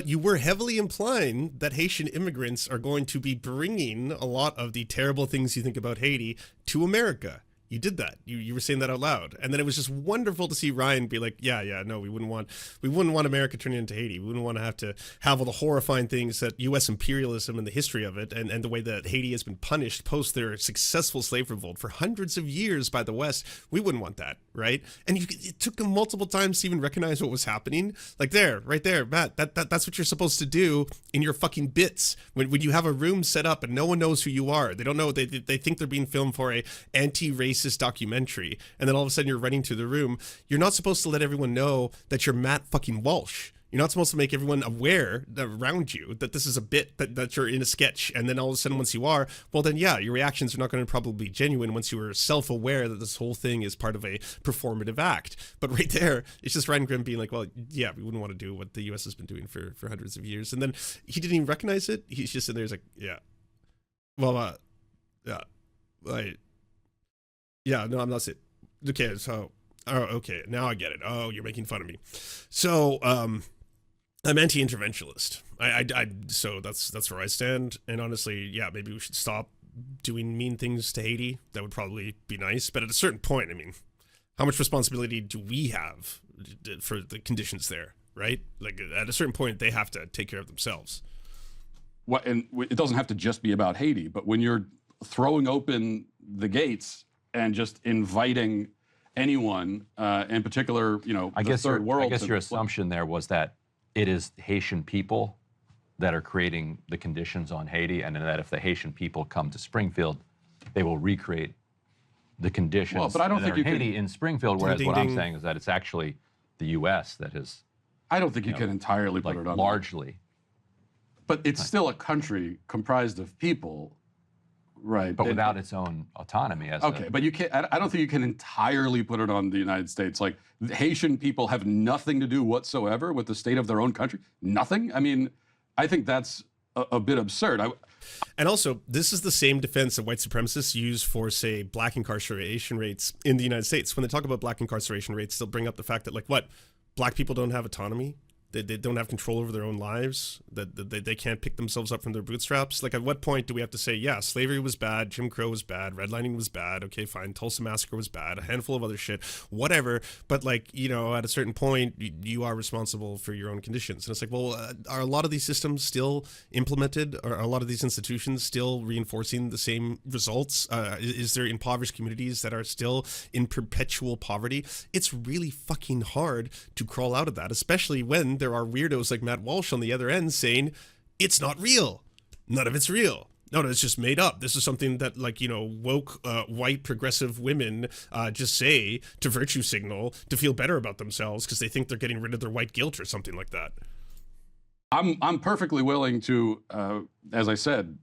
S1: you were heavily implying that Haitian immigrants are going to be bringing a lot of the terrible things you think about Haiti to America. You did that. You were saying that out loud, and then it was just wonderful to see Ryan be like, yeah, no, we wouldn't want America turning into Haiti. We wouldn't want to have all the horrifying things that U.S. imperialism and the history of it, and the way that Haiti has been punished post their successful slave revolt for hundreds of years by the West. We wouldn't want that, right? And it took them multiple times to even recognize what was happening. Like right there, Matt. That's what you're supposed to do in your fucking bits when you have a room set up and no one knows who you are. They don't know. They think they're being filmed for a anti-racist documentary, and then all of a sudden you're running through the room. You're not supposed to let everyone know that you're Matt fucking Walsh. You're not supposed to make everyone aware around you that this is a bit, that you're in a sketch, and then all of a sudden once you are, well then yeah, your reactions are not going to probably be genuine once you are self-aware that this whole thing is part of a performative act. But right there, it's just Ryan Grimm being like, well, yeah, we wouldn't want to do what the US has been doing for hundreds of years. And then he didn't even recognize it. He's just in there, he's like, yeah. Well, yeah. Like, yeah, no, I'm not saying. Okay, so, oh, okay, now I get it. Oh, you're making fun of me. So, I'm anti-interventionist. So that's where I stand. And honestly, yeah, maybe we should stop doing mean things to Haiti. That would probably be nice. But at a certain point, I mean, how much responsibility do we have for the conditions there, right? Like, at a certain point, they have to take care of themselves.
S3: Well, and it doesn't have to just be about Haiti, but when you're throwing open the gates and just inviting anyone, in particular,
S4: I guess
S3: third world.
S4: I guess your assumption there was that it is Haitian people that are creating the conditions on Haiti, and that if the Haitian people come to Springfield, they will recreate the conditions.
S3: Well, but I don't think you
S4: Haiti
S3: can,
S4: in Springfield. Whereas what I'm saying is that it's actually the U.S. that is.
S3: I don't think you can entirely put it on
S4: largely.
S3: But it's still a country comprised of people. Right,
S4: but without its own autonomy.
S3: But you can't. I don't think you can entirely put it on the United States. Like, the Haitian people have nothing to do whatsoever with the state of their own country. Nothing. I mean, I think that's a bit absurd.
S1: And also, this is the same defense that white supremacists use for, say, black incarceration rates in the United States. When they talk about black incarceration rates, they'll bring up the fact that, like, what, black people don't have autonomy? They don't have control over their own lives, that they can't pick themselves up from their bootstraps. Like, at what point do we have to say, yeah, slavery was bad, Jim Crow was bad, redlining was bad, okay, fine, Tulsa Massacre was bad, a handful of other shit, whatever, but, like, at a certain point, you are responsible for your own conditions. And it's like, well, are a lot of these systems still implemented? Are a lot of these institutions still reinforcing the same results? Is there impoverished communities that are still in perpetual poverty? It's really fucking hard to crawl out of that, especially when there are weirdos like Matt Walsh on the other end saying it's not real. None of it's real. No, it's just made up. This is something that, like, woke white progressive women just say to virtue signal to feel better about themselves because they think they're getting rid of their white guilt or something like that.
S3: I'm perfectly willing to, as I said,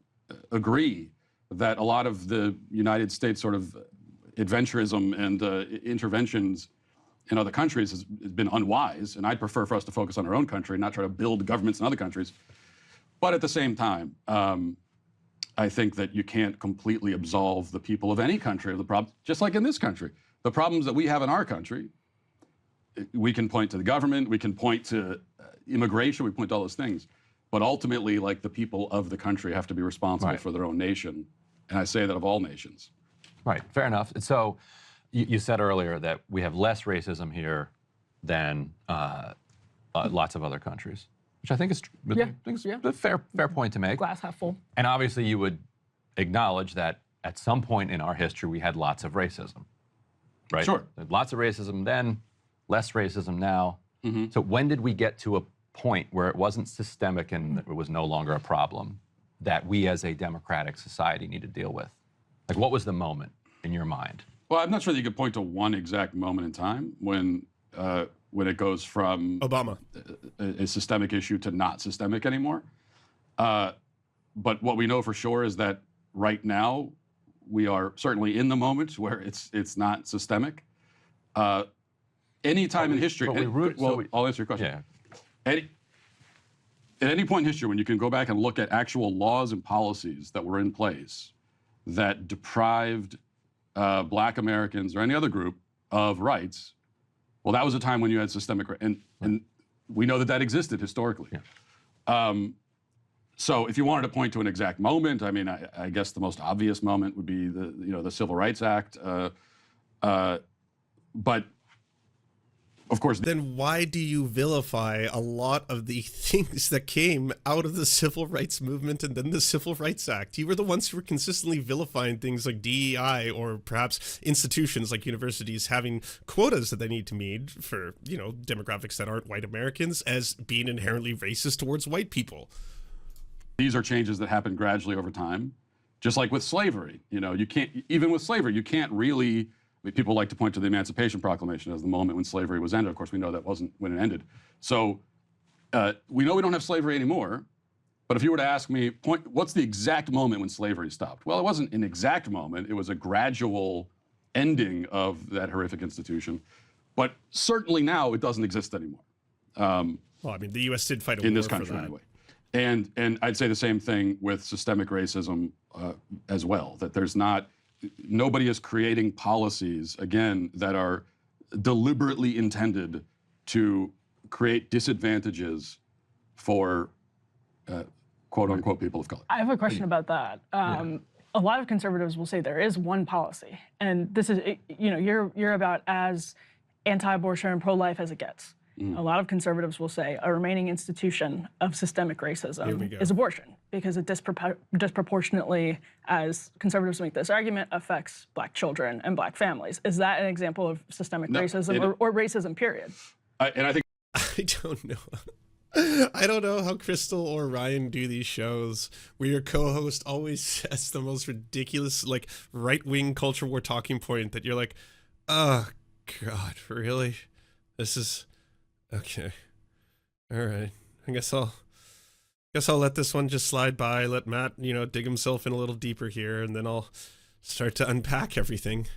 S3: agree that a lot of the United States sort of adventurism and interventions in other countries has been unwise, and I'd prefer for us to focus on our own country and not try to build governments in other countries. But at the same time, I think that you can't completely absolve the people of any country of the problem, just like in this country. The problems that we have in our country, we can point to the government, we can point to immigration, we point to all those things. But ultimately, like, the people of the country have to be responsible for their own nation. And I say that of all nations.
S4: Right, fair enough. So, you said earlier that we have less racism here than lots of other countries, which I think is a fair point to make.
S2: Glass half full.
S4: And obviously you would acknowledge that at some point in our history we had lots of racism, right?
S3: Sure.
S4: Lots of racism then, less racism now. Mm-hmm. So when did we get to a point where it wasn't systemic and it was no longer a problem that we as a democratic society need to deal with? Like, what was the moment in your mind?
S3: Well, I'm not sure that you could point to one exact moment in time when it goes from
S1: Obama,
S3: a systemic issue to not systemic anymore. But what we know for sure is that right now we are certainly in the moment where it's not systemic. Any time in history, I'll answer your question. Yeah. At any point in history, when you can go back and look at actual laws and policies that were in place that deprived Black Americans or any other group of rights, well, that was a time when you had systemic, and we know that existed historically. Yeah. So if you wanted to point to an exact moment, I mean, I guess the most obvious moment would be the Civil Rights Act, But of course,
S1: Then why do you vilify a lot of the things that came out of the civil rights movement and then the Civil Rights Act? You were the ones who were consistently vilifying things like DEI, or perhaps institutions like universities having quotas that they need to meet for, you know, demographics that aren't white Americans, as being inherently racist towards white people.
S3: these are changes that happen gradually over time. Just like with slavery, you know, you can't, even with slavery, you can't really, I mean, people like to point to the Emancipation Proclamation as the moment when slavery was ended. Of course, we know that wasn't when it ended. So we know we don't have slavery anymore, but if you were to ask me, what's the exact moment when slavery stopped? Well, it wasn't an exact moment. It was a gradual ending of that horrific institution. But certainly now it doesn't exist anymore.
S1: Well, I mean, the U.S. did fight a war
S3: in this
S1: for
S3: country
S1: that.
S3: anyway. And I'd say the same thing with systemic racism as well, that there's not, nobody is creating policies, again, that are deliberately intended to create disadvantages for quote unquote people of color.
S2: I have a question about that. A lot of conservatives will say there is one policy, and this is, you know, you're about as anti-abortion and pro-life as it gets. A lot of conservatives will say a remaining institution of systemic racism is abortion, because it disproportionately, as conservatives make this argument, affects Black children and Black families. Is that an example of systemic racism or racism, period?
S3: And I think
S1: I don't know. I don't know how Crystal or Ryan do these shows where your co-host always says the most ridiculous, like, right-wing culture war talking point that you're like, oh, God, really? This is... Okay. All right. I guess I'll let this one just slide by. Let Matt, you know, dig himself in a little deeper here, and then I'll start to unpack everything.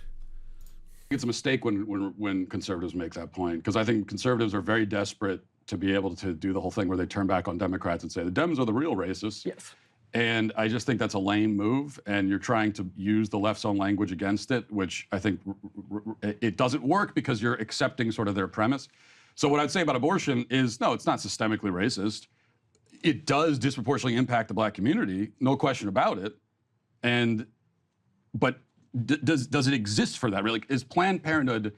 S3: it's a mistake when conservatives make that point, because I think conservatives are very desperate to be able to do the whole thing where they turn back on Democrats and say the Dems are the real racists.
S2: Yes.
S3: And I just think that's a lame move, and you're trying to use the left's own language against it, which I think it doesn't work because you're accepting sort of their premise. So what I'd say about abortion is, no, it's not systemically racist. It does disproportionately impact the Black community, no question about it. But does it exist for that? Really, is Planned Parenthood,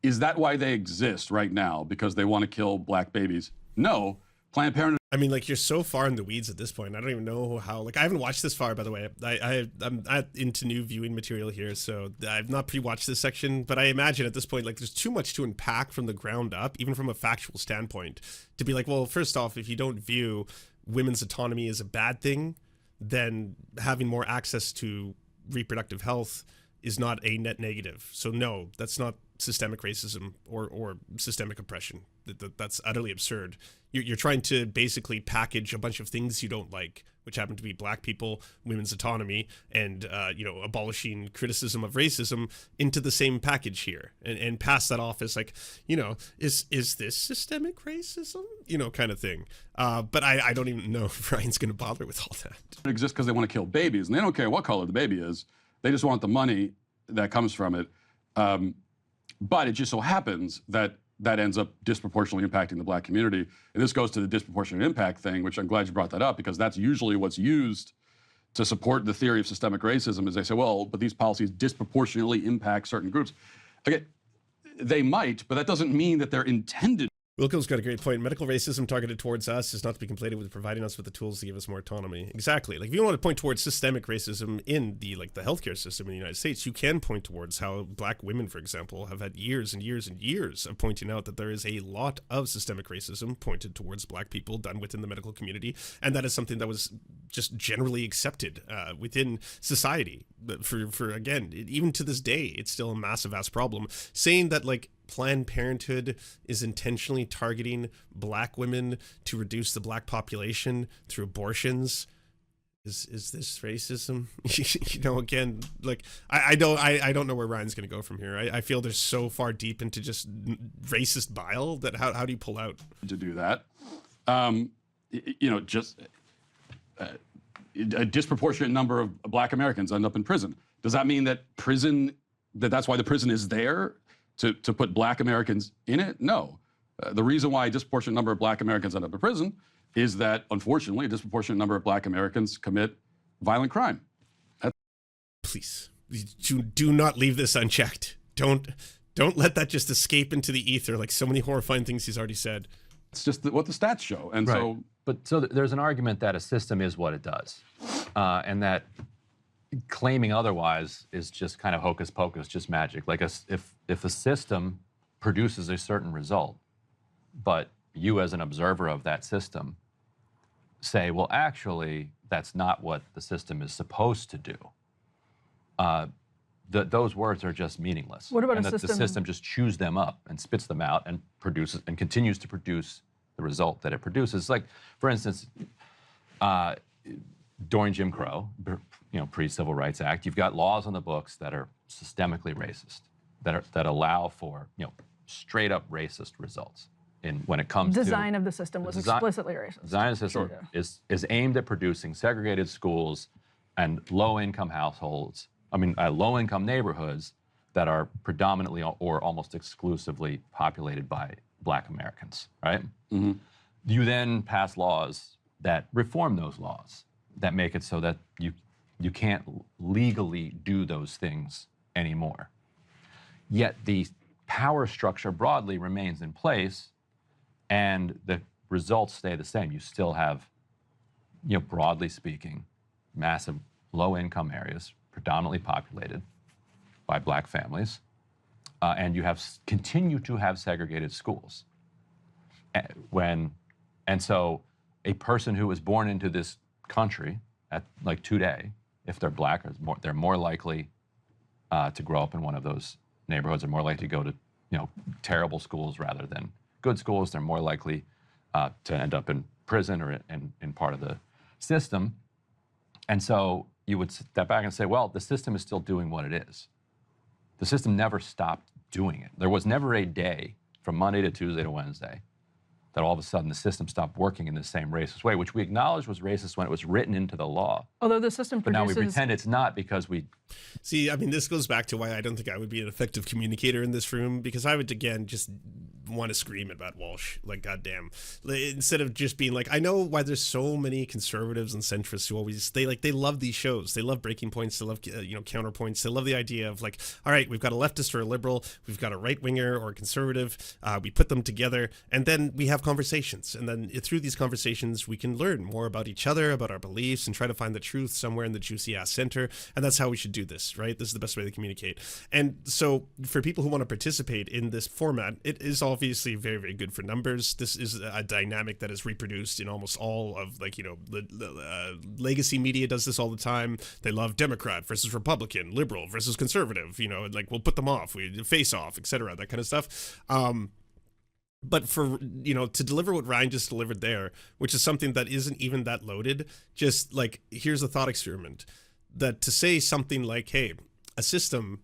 S3: is that why they exist right now? Because they want to kill Black babies? No. Planned Parenthood.
S1: I mean, like, you're so far in the weeds at this point. I don't even know how, like, I haven't watched this far, by the way. I'm into new viewing material here, so I've not pre-watched this section, but I imagine at this point, like, there's too much to unpack from the ground up, even from a factual standpoint, to be like, well, first off, if you don't view women's autonomy as a bad thing, then having more access to reproductive health is not a net negative. So no, that's not systemic racism or systemic oppression. That's utterly absurd. You're trying to basically package a bunch of things you don't like, which happen to be Black people, women's autonomy, and you know, abolishing criticism of racism into the same package here, and pass that off as, like, you know, is this systemic racism, you know, kind of thing. But I don't even know if Ryan's going to bother with all that.
S3: It exists because they want to kill babies, and they don't care what color the baby is. They just want the money that comes from it. But it just so happens that that ends up disproportionately impacting the Black community. And this goes to the disproportionate impact thing, which I'm glad you brought that up, because that's usually what's used to support the theory of systemic racism, is they say, well, but these policies disproportionately impact certain groups. Okay, they might, but that doesn't mean that they're intended.
S1: Wilco's got a great point. Medical racism targeted towards us is not to be conflated with providing us with the tools to give us more autonomy. Exactly. Like, if you want to point towards systemic racism in the, like, the healthcare system in the United States, you can point towards how Black women, for example, have had years and years and years of pointing out that there is a lot of systemic racism pointed towards Black people done within the medical community, and that is something that was just generally accepted within society. For again, even to this day, it's still a massive ass problem. Saying that, like, Planned Parenthood is intentionally targeting Black women to reduce the Black population through abortions, is this racism? You know, again, like, I don't know where Ryan's going to go from here. I feel they're so far deep into just racist bile that how do you pull out
S3: to do that? You know, just a disproportionate number of Black Americans end up in prison. Does that mean that that's why the prison is there? To put Black Americans in it? No. The reason why a disproportionate number of Black Americans end up in prison is that, unfortunately, a disproportionate number of Black Americans commit violent crime.
S1: Please, do not leave this unchecked. don't let that just escape into the ether like so many horrifying things he's already said.
S3: It's just what the stats show. And
S4: Right. So there's an argument that a system is what it does, and that claiming otherwise is just kind of hocus pocus, just magic. Like if a system produces a certain result, but you as an observer of that system say, well, actually, that's not what the system is supposed to do. Those words are just meaningless.
S2: What about
S4: and
S2: a
S4: that
S2: system?
S4: The system just chews them up and spits them out and produces and continues to produce the result that it produces. Like, for instance, during Jim Crow, pre-Civil Rights Act, you've got laws on the books that are systemically racist, that allow for straight up racist results. When it comes
S2: Design
S4: to
S2: of the system was
S4: design-
S2: explicitly racist.
S4: design of the system is aimed at producing segregated schools and low-income households. Low-income neighborhoods that are predominantly or almost exclusively populated by Black Americans, right?
S3: Mm-hmm.
S4: You then pass laws that reform those laws, that make it so that you can't legally do those things anymore. Yet the power structure broadly remains in place, and the results stay the same. You still have, broadly speaking, massive low-income areas, predominantly populated by Black families, and you continue to have segregated schools. And so a person who was born into this country today, if they're Black, they're more likely to grow up in one of those neighborhoods. They're more likely to go to terrible schools rather than good schools. They're more likely to end up in prison or in part of the system. And so you would step back and say, well, the system is still doing what it is. The system never stopped doing it. There was never a day from Monday to Tuesday to Wednesday that all of a sudden the system stopped working in the same racist way, which we acknowledge was racist when it was written into the law.
S2: Although the system
S4: But now we
S2: produces...
S4: pretend it's not because we...
S1: See, this goes back to why I don't think I would be an effective communicator in this room, because I would, again, just want to scream at Matt Walsh, like, goddamn. Instead of just being like, I know why there's so many conservatives and centrists who always, they love these shows. They love breaking points. They love, counterpoints. They love the idea of like, all right, we've got a leftist or a liberal. We've got a right-winger or a conservative. We put them together, and then we have conversations. And then through these conversations, we can learn more about each other, about our beliefs, and try to find the truth somewhere in the juicy-ass center. And that's how we should do this, right? This is the best way to communicate. And so for people who want to participate in this format, it is obviously very, very good for numbers. This is a dynamic that is reproduced in almost all of the legacy media does this all the time. They love Democrat versus Republican, liberal versus conservative, we'll put them off, we face off, etc., that kind of stuff. But for, to deliver what Ryan just delivered there, which is something that isn't even that loaded, just like, here's a thought experiment. That to say something like, hey, a system,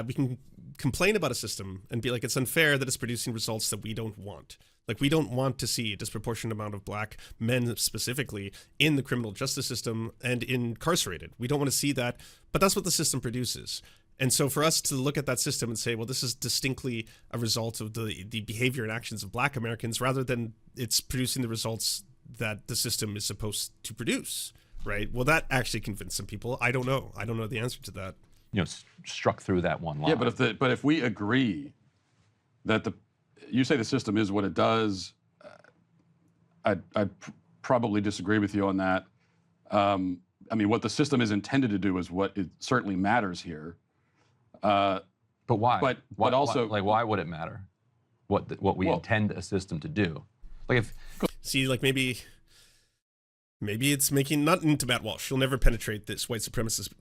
S1: we can complain about a system and be like, it's unfair that it's producing results that we don't want. Like, we don't want to see a disproportionate amount of Black men specifically in the criminal justice system and incarcerated. We don't want to see that, but that's what the system produces. And so for us to look at that system and say, well, this is distinctly a result of the behavior and actions of Black Americans, rather than it's producing the results that the system is supposed to produce, right? Well, that actually convinced some people. I don't know. I don't know the answer to that.
S4: Struck through that one line.
S3: Yeah, but if we agree that you say the system is what it does, I'd probably disagree with you on that. What the system is intended to do is what it certainly matters here.
S4: But why?
S3: But also,
S4: why would it matter? What we intend a system to do?
S1: Maybe it's making, not into Matt Walsh. He'll never penetrate this white supremacist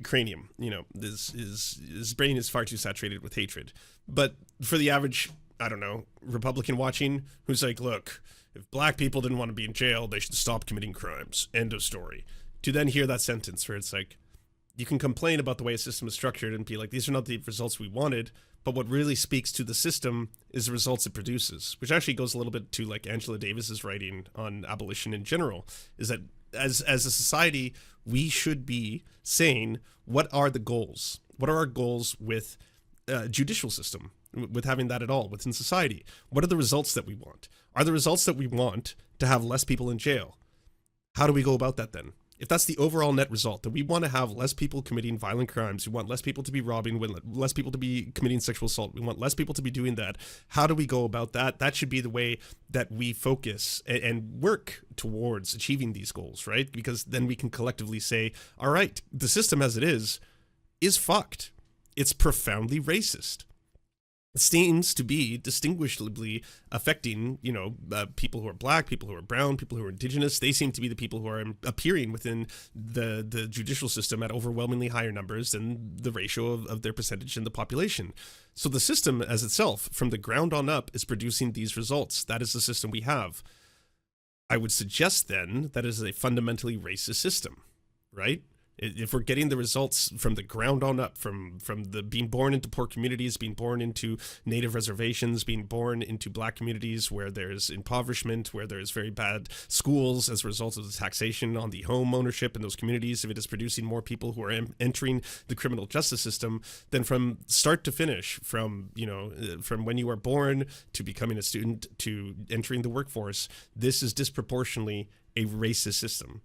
S1: cranium. His brain is far too saturated with hatred. But for the average, I don't know, Republican watching, who's like, look, if Black people didn't want to be in jail, they should stop committing crimes. End of story. To then hear that sentence where it's like, you can complain about the way a system is structured and be like, these are not the results we wanted, but what really speaks to the system is the results it produces, which actually goes a little bit to like Angela Davis's writing on abolition in general, is that as a society, we should be saying, what are the goals? What are our goals with judicial system, with having that at all within society? What are the results that we want? Are the results that we want to have less people in jail? How do we go about that then? if that's the overall net result, that we want to have less people committing violent crimes, we want less people to be robbing, we want less people to be committing sexual assault, we want less people to be doing that, how do we go about that? That should be the way that we focus and work towards achieving these goals, right? Because then we can collectively say, all right, the system as it is fucked. It's profoundly racist. It seems to be distinguishably affecting, people who are black, people who are brown, people who are indigenous. They seem to be the people who are appearing within the judicial system at overwhelmingly higher numbers than the ratio of their percentage in the population. So the system as itself, from the ground on up, is producing these results. That is the system we have. I would suggest then that is a fundamentally racist system, right? If we're getting the results from the ground on up, from the being born into poor communities, being born into native reservations, being born into black communities where there's impoverishment, where there's very bad schools as a result of the taxation on the home ownership in those communities, if it is producing more people who are entering the criminal justice system, then from start to finish, from when you are born to becoming a student to entering the workforce, this is disproportionately a racist system.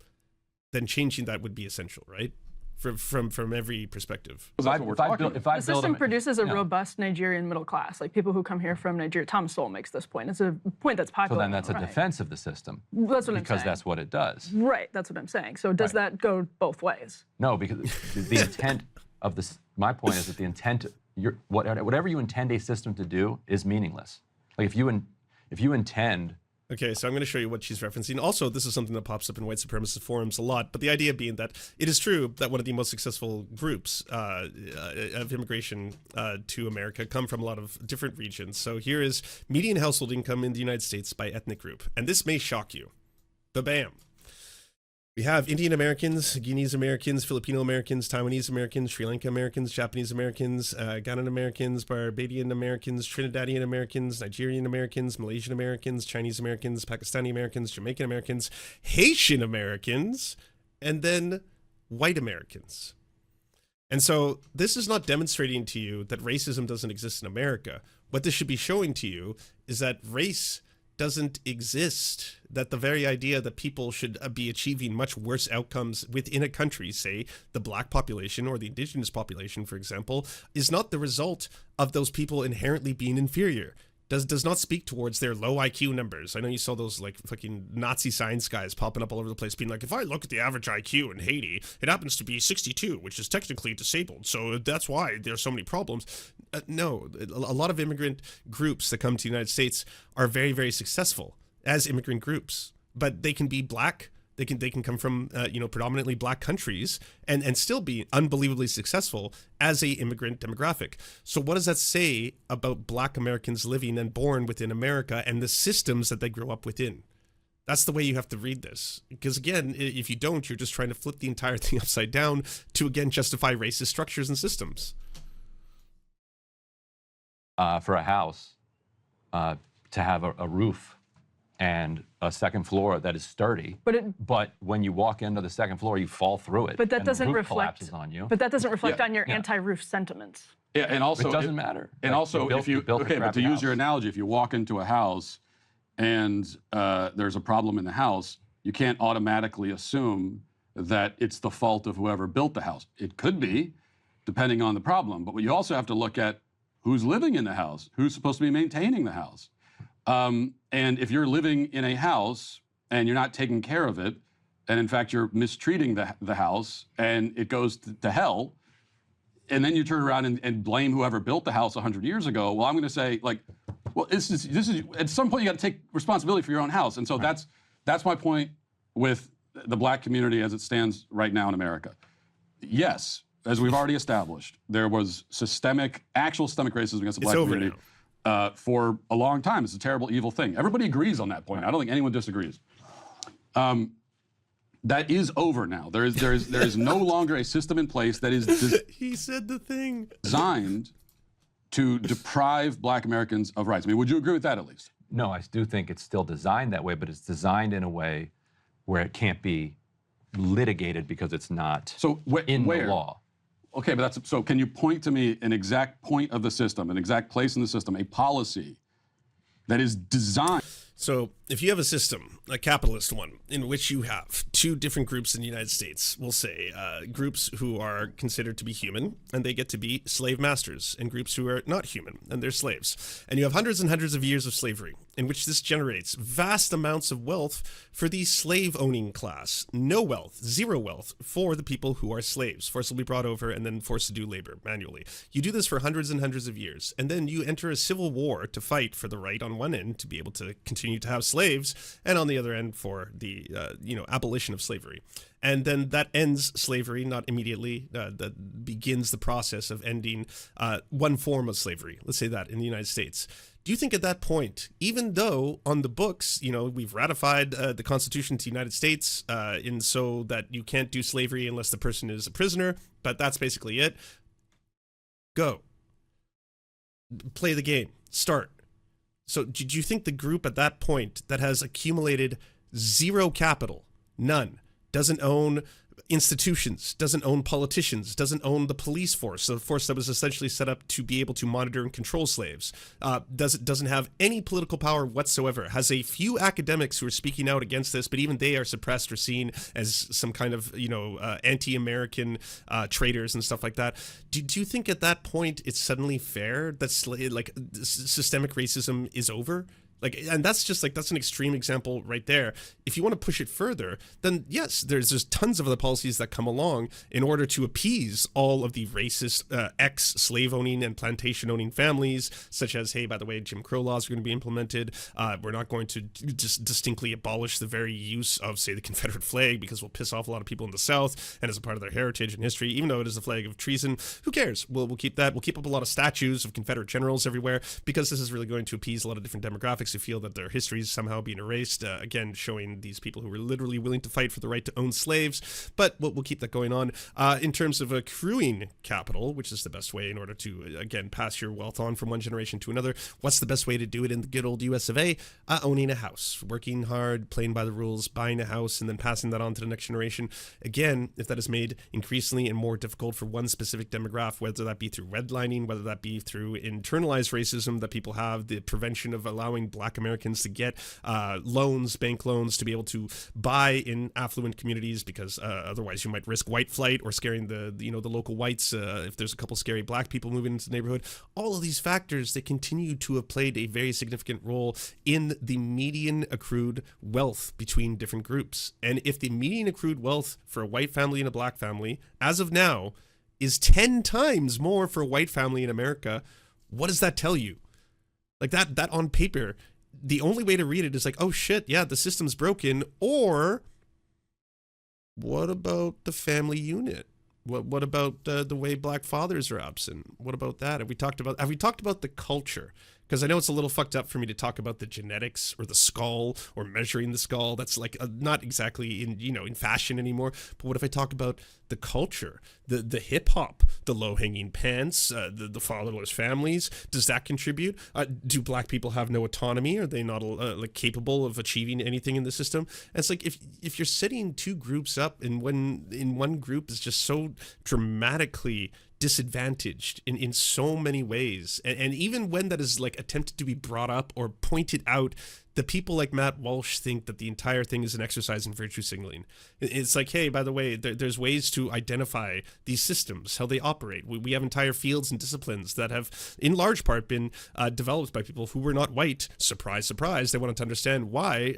S1: Then changing that would be essential, right? From every perspective.
S2: The system produces a robust Nigerian middle class, like people who come here from Nigeria. Thomas Sowell makes this point. It's a point that's popular.
S4: So then that's a defense of the system.
S2: That's what I'm saying.
S4: Because that's what it does.
S2: Right, that's what I'm saying. So does that go both ways?
S4: No, because the intent of this, my point is that the intent, whatever you intend a system to do is meaningless. Like if you intend.
S1: Okay, so I'm going to show you what she's referencing. Also, this is something that pops up in white supremacist forums a lot, but the idea being that it is true that one of the most successful groups of immigration to America come from a lot of different regions. So here is median household income in the United States by ethnic group. And this may shock you. Ba-bam. We have Indian Americans, Guineas Americans, Filipino Americans, Taiwanese Americans, Sri Lanka Americans, Japanese Americans, Ghanaian Americans, Barbadian Americans, Trinidadian Americans, Nigerian Americans, Malaysian Americans, Chinese Americans, Pakistani Americans, Jamaican Americans, Haitian Americans, and then white Americans. And so this is not demonstrating to you that racism doesn't exist in America. What this should be showing to you is that race doesn't exist, that the very idea that people should be achieving much worse outcomes within a country, say the black population or the indigenous population, for example, is not the result of those people inherently being inferior. Does not speak towards their low IQ numbers. I know you saw those like fucking Nazi science guys popping up all over the place being like, if I look at the average IQ in Haiti, it happens to be 62, which is technically disabled. So that's why there's so many problems. No, a lot of immigrant groups that come to the United States are very, very successful as immigrant groups, but they can be black. They can come from predominantly black countries and still be unbelievably successful as a immigrant demographic. So what does that say about black Americans living and born within America and the systems that they grow up within? That's the way you have to read this. Because again, if you don't, you're just trying to flip the entire thing upside down to again justify racist structures and systems.
S4: For a house, to have a roof and a second floor that is sturdy, but when you walk into the second floor, you fall through it.
S2: But that doesn't reflect
S4: on you.
S2: But that doesn't reflect on your anti-roof sentiments.
S3: Yeah, and also
S4: it doesn't matter.
S3: And
S4: like,
S3: also, if you but to use your analogy, if you walk into a house and there's a problem in the house, you can't automatically assume that it's the fault of whoever built the house. It could be, depending on the problem. But you also have to look at who's living in the house, who's supposed to be maintaining the house. And if you're living in a house and you're not taking care of it, and in fact you're mistreating the house and it goes to hell, and then you turn around and blame whoever built the house 100 years ago, well, I'm going to say, like, well, this is at some point you got to take responsibility for your own house. And so that's my point with the black community as it stands right now in America. Yes, as we've already established, there was actual systemic racism against the black community. For a long time. It's a terrible, evil thing. Everybody agrees on that point. I don't think anyone disagrees. That is over now. There is no longer a system in place that is
S1: he said the thing
S3: designed to deprive black Americans of rights. I mean, would you agree with that at least?
S4: No, I do think it's still designed that way, but it's designed in a way where it can't be litigated because it's not in the law.
S3: Okay, but so can you point to me an exact point of the system, an exact place in the system, a policy that is designed?
S1: So if you have a system, a capitalist one, in which you have two different groups in the United States. We'll say groups who are considered to be human, and they get to be slave masters, and groups who are not human, and they're slaves. And you have hundreds and hundreds of years of slavery, in which this generates vast amounts of wealth for the slave-owning class. No wealth, zero wealth for the people who are slaves, forcibly brought over and then forced to do labor manually. You do this for hundreds and hundreds of years, and then you enter a civil war to fight for the right on one end to be able to continue to have slaves, and on the other end for the abolition of slavery. And then that ends slavery, not immediately. That begins the process of ending one form of slavery. Let's say that in the United States. Do you think at that point, even though on the books, we've ratified the Constitution to the United States, in so that you can't do slavery unless the person is a prisoner, but that's basically it. Go. Play the game. Start. So do you think the group at that point that has accumulated zero capital, none, doesn't own institutions, doesn't own politicians, doesn't own the police force, the force that was essentially set up to be able to monitor and control slaves, doesn't have any political power whatsoever, has a few academics who are speaking out against this, but even they are suppressed or seen as some kind of anti-American traitors and stuff like that. Do you think at that point it's suddenly fair that systemic racism is over? And that's an extreme example right there. If you want to push it further, then yes, there's just tons of other policies that come along in order to appease all of the racist ex-slave owning and plantation owning families, such as, hey, by the way, Jim Crow laws are going to be implemented. We're not going to just distinctly abolish the very use of, say, the Confederate flag, because we'll piss off a lot of people in the South and as a part of their heritage and history, even though it is a flag of treason. Who cares? We'll keep that. We'll keep up a lot of statues of Confederate generals everywhere, because this is really going to appease a lot of different demographics who feel that their history is somehow being erased, again, showing these people who were literally willing to fight for the right to own slaves. But we'll keep that going on. In terms of accruing capital, which is the best way in order to, again, pass your wealth on from one generation to another, what's the best way to do it in the good old US of A? Owning a house, working hard, playing by the rules, buying a house, and then passing that on to the next generation. Again, if that is made increasingly and more difficult for one specific demographic, whether that be through redlining, whether that be through internalized racism that people have, the prevention of allowing Black Americans to get loans, bank loans, to be able to buy in affluent communities, because otherwise you might risk white flight or scaring the local whites if there's a couple scary Black people moving into the neighborhood. All of these factors, they continue to have played a very significant role in the median accrued wealth between different groups. And if the median accrued wealth for a white family and a Black family, as of now, is 10 times more for a white family in America, what does that tell you? That on paper, the only way to read it is oh shit, yeah, the system's broken. Or what about the family unit? What about the way Black fathers are absent? What about that? Have we talked about the culture? Because I know it's a little fucked up for me to talk about the genetics or the skull or measuring the skull. That's not exactly in fashion anymore. But what if I talk about the culture, the hip hop, the low hanging pants, the fatherless families? Does that contribute? Do Black people have no autonomy? Are they not capable of achieving anything in the system? And it's if you're setting two groups up, and one group is just so dramatically disadvantaged in so many ways, and even when that is attempted to be brought up or pointed out, the people like Matt Walsh think that the entire thing is an exercise in virtue signaling. It's hey, by the way, there's ways to identify these systems, how they operate. We have entire fields and disciplines that have, in large part, been developed by people who were not white. Surprise, surprise. They wanted to understand why,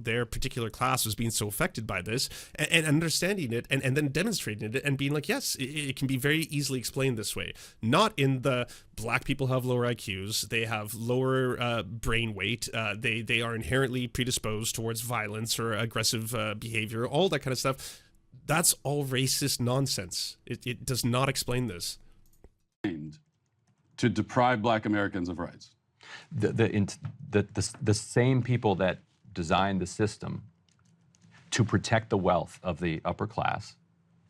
S1: their particular class was being so affected by this, and understanding it, and then demonstrating it, and being yes, it can be very easily explained this way. Not in the Black people have lower IQs, they have lower brain weight, they are inherently predisposed towards violence or aggressive behavior, all that kind of stuff. That's all racist nonsense. It does not explain this.
S3: To deprive Black Americans of rights.
S4: The same people that designed the system to protect the wealth of the upper class,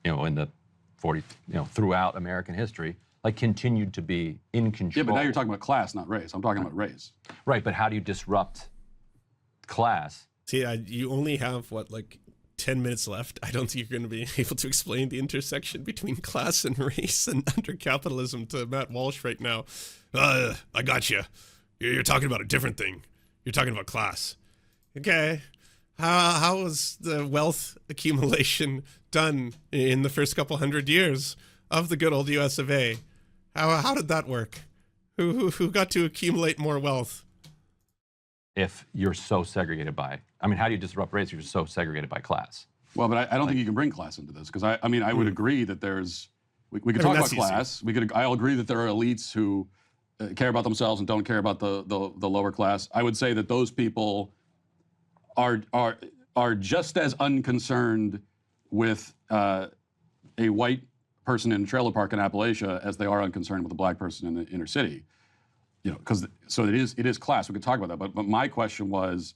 S4: in the 40, throughout American history, continued to be in control.
S3: Yeah, but now you're talking about class, not race. I'm talking about race.
S4: Right, but how do you disrupt class?
S1: See, you only have 10 minutes left. I don't think you're going to be able to explain the intersection between class and race and under capitalism to Matt Walsh right now. I got you. You're talking about a different thing. You're talking about class. Okay. How was the wealth accumulation done in the first couple hundred years of the good old US of A? How did that work? Who got to accumulate more wealth?
S4: If you're so segregated by, I mean, how do you disrupt race if you're so segregated by class?
S3: Well, but I don't think you can bring class into this, because I mean, I would agree that there's, we could talk about class. I'll agree that there are elites who care about themselves and don't care about the lower class. I would say that those people are just as unconcerned with a white person in a trailer park in Appalachia as they are unconcerned with a black person in the inner city. You know, so it is class. We could talk about that, but my question was,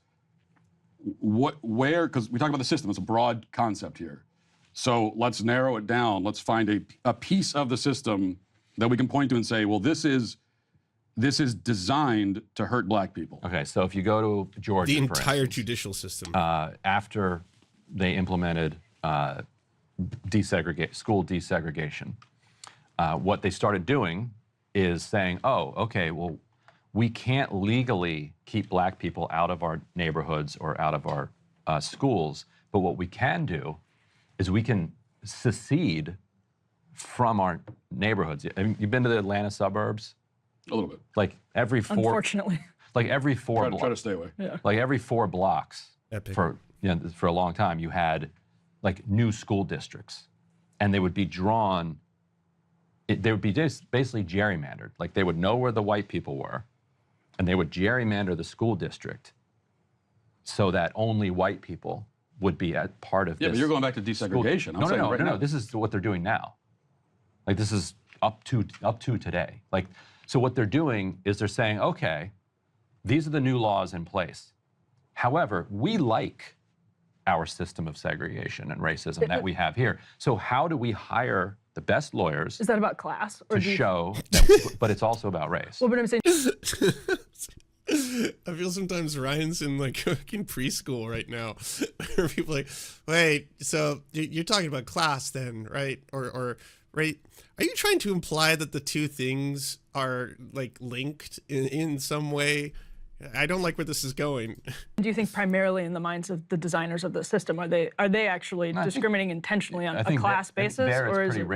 S3: where? Because we talk about the system. It's a broad concept here. So let's narrow it down. Let's find a piece of the system that we can point to and say, well, this is designed to hurt black people.
S4: Okay, so if you go to Georgia,
S1: the entire
S4: for instance,
S1: judicial system,
S4: after they implemented school desegregation, what they started doing is saying, oh, okay, well, we can't legally keep black people out of our neighborhoods or out of our schools, but what we can do is we can secede from our neighborhoods. You've been to the Atlanta suburbs?
S3: A little bit.
S4: Like every four,
S2: Unfortunately.
S4: like every four,
S3: Try to stay away.
S2: Yeah.
S4: like every 4 blocks
S1: Epic.
S4: for a long time, you had like new school districts, and they would be drawn. They would be just basically gerrymandered. Like they would know where the white people were, and they would gerrymander the school district so that only white people would be a part of this.
S3: Yeah, but you're going back to desegregation.
S4: No. This is what they're doing now. Like this is up to today. Like, so what they're doing is they're saying, okay, these are the new laws in place. However, we like our system of segregation and racism that we have here. So how do we hire the best lawyers
S2: Is that about class? Or
S4: to
S2: do you-
S4: show that, but it's also about race?
S2: Well, but I'm saying
S1: I feel sometimes Ryan's in like fucking preschool right now, where people are like, wait, so you're talking about class then, right? Or right? Are you trying to imply that the two things are like linked in some way? I don't like where this is going.
S2: do you think primarily in the minds of the designers of the system, are they actually discriminating intentionally on a class basis, or is it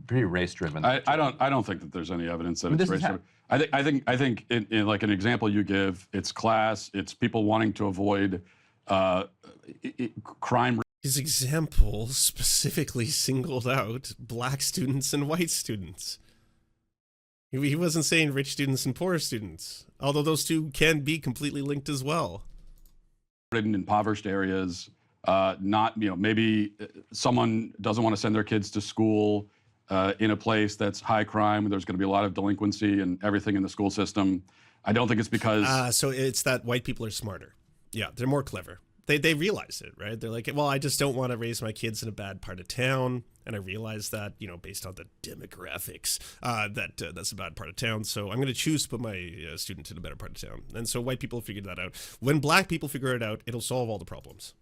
S4: pretty race driven?
S3: I don't think that there's any evidence that it's race driven. I think in like an example you give, it's class, it's people wanting to avoid crime.
S1: His example specifically singled out black students and white students. He wasn't saying rich students and poor students, although those two can be completely linked as well.
S3: In impoverished areas, maybe someone doesn't want to send their kids to school in a place that's high crime, where there's going to be a lot of delinquency and everything in the school system. I don't think it's because...
S1: So it's that white people are smarter. Yeah, they're more clever. They realize it, right? They're like, well, I just don't want to raise my kids in a bad part of town. And I realize that, based on the demographics, that's a bad part of town. So I'm going to choose to put my student in a better part of town. And so white people figured that out. When black people figure it out, it'll solve all the problems.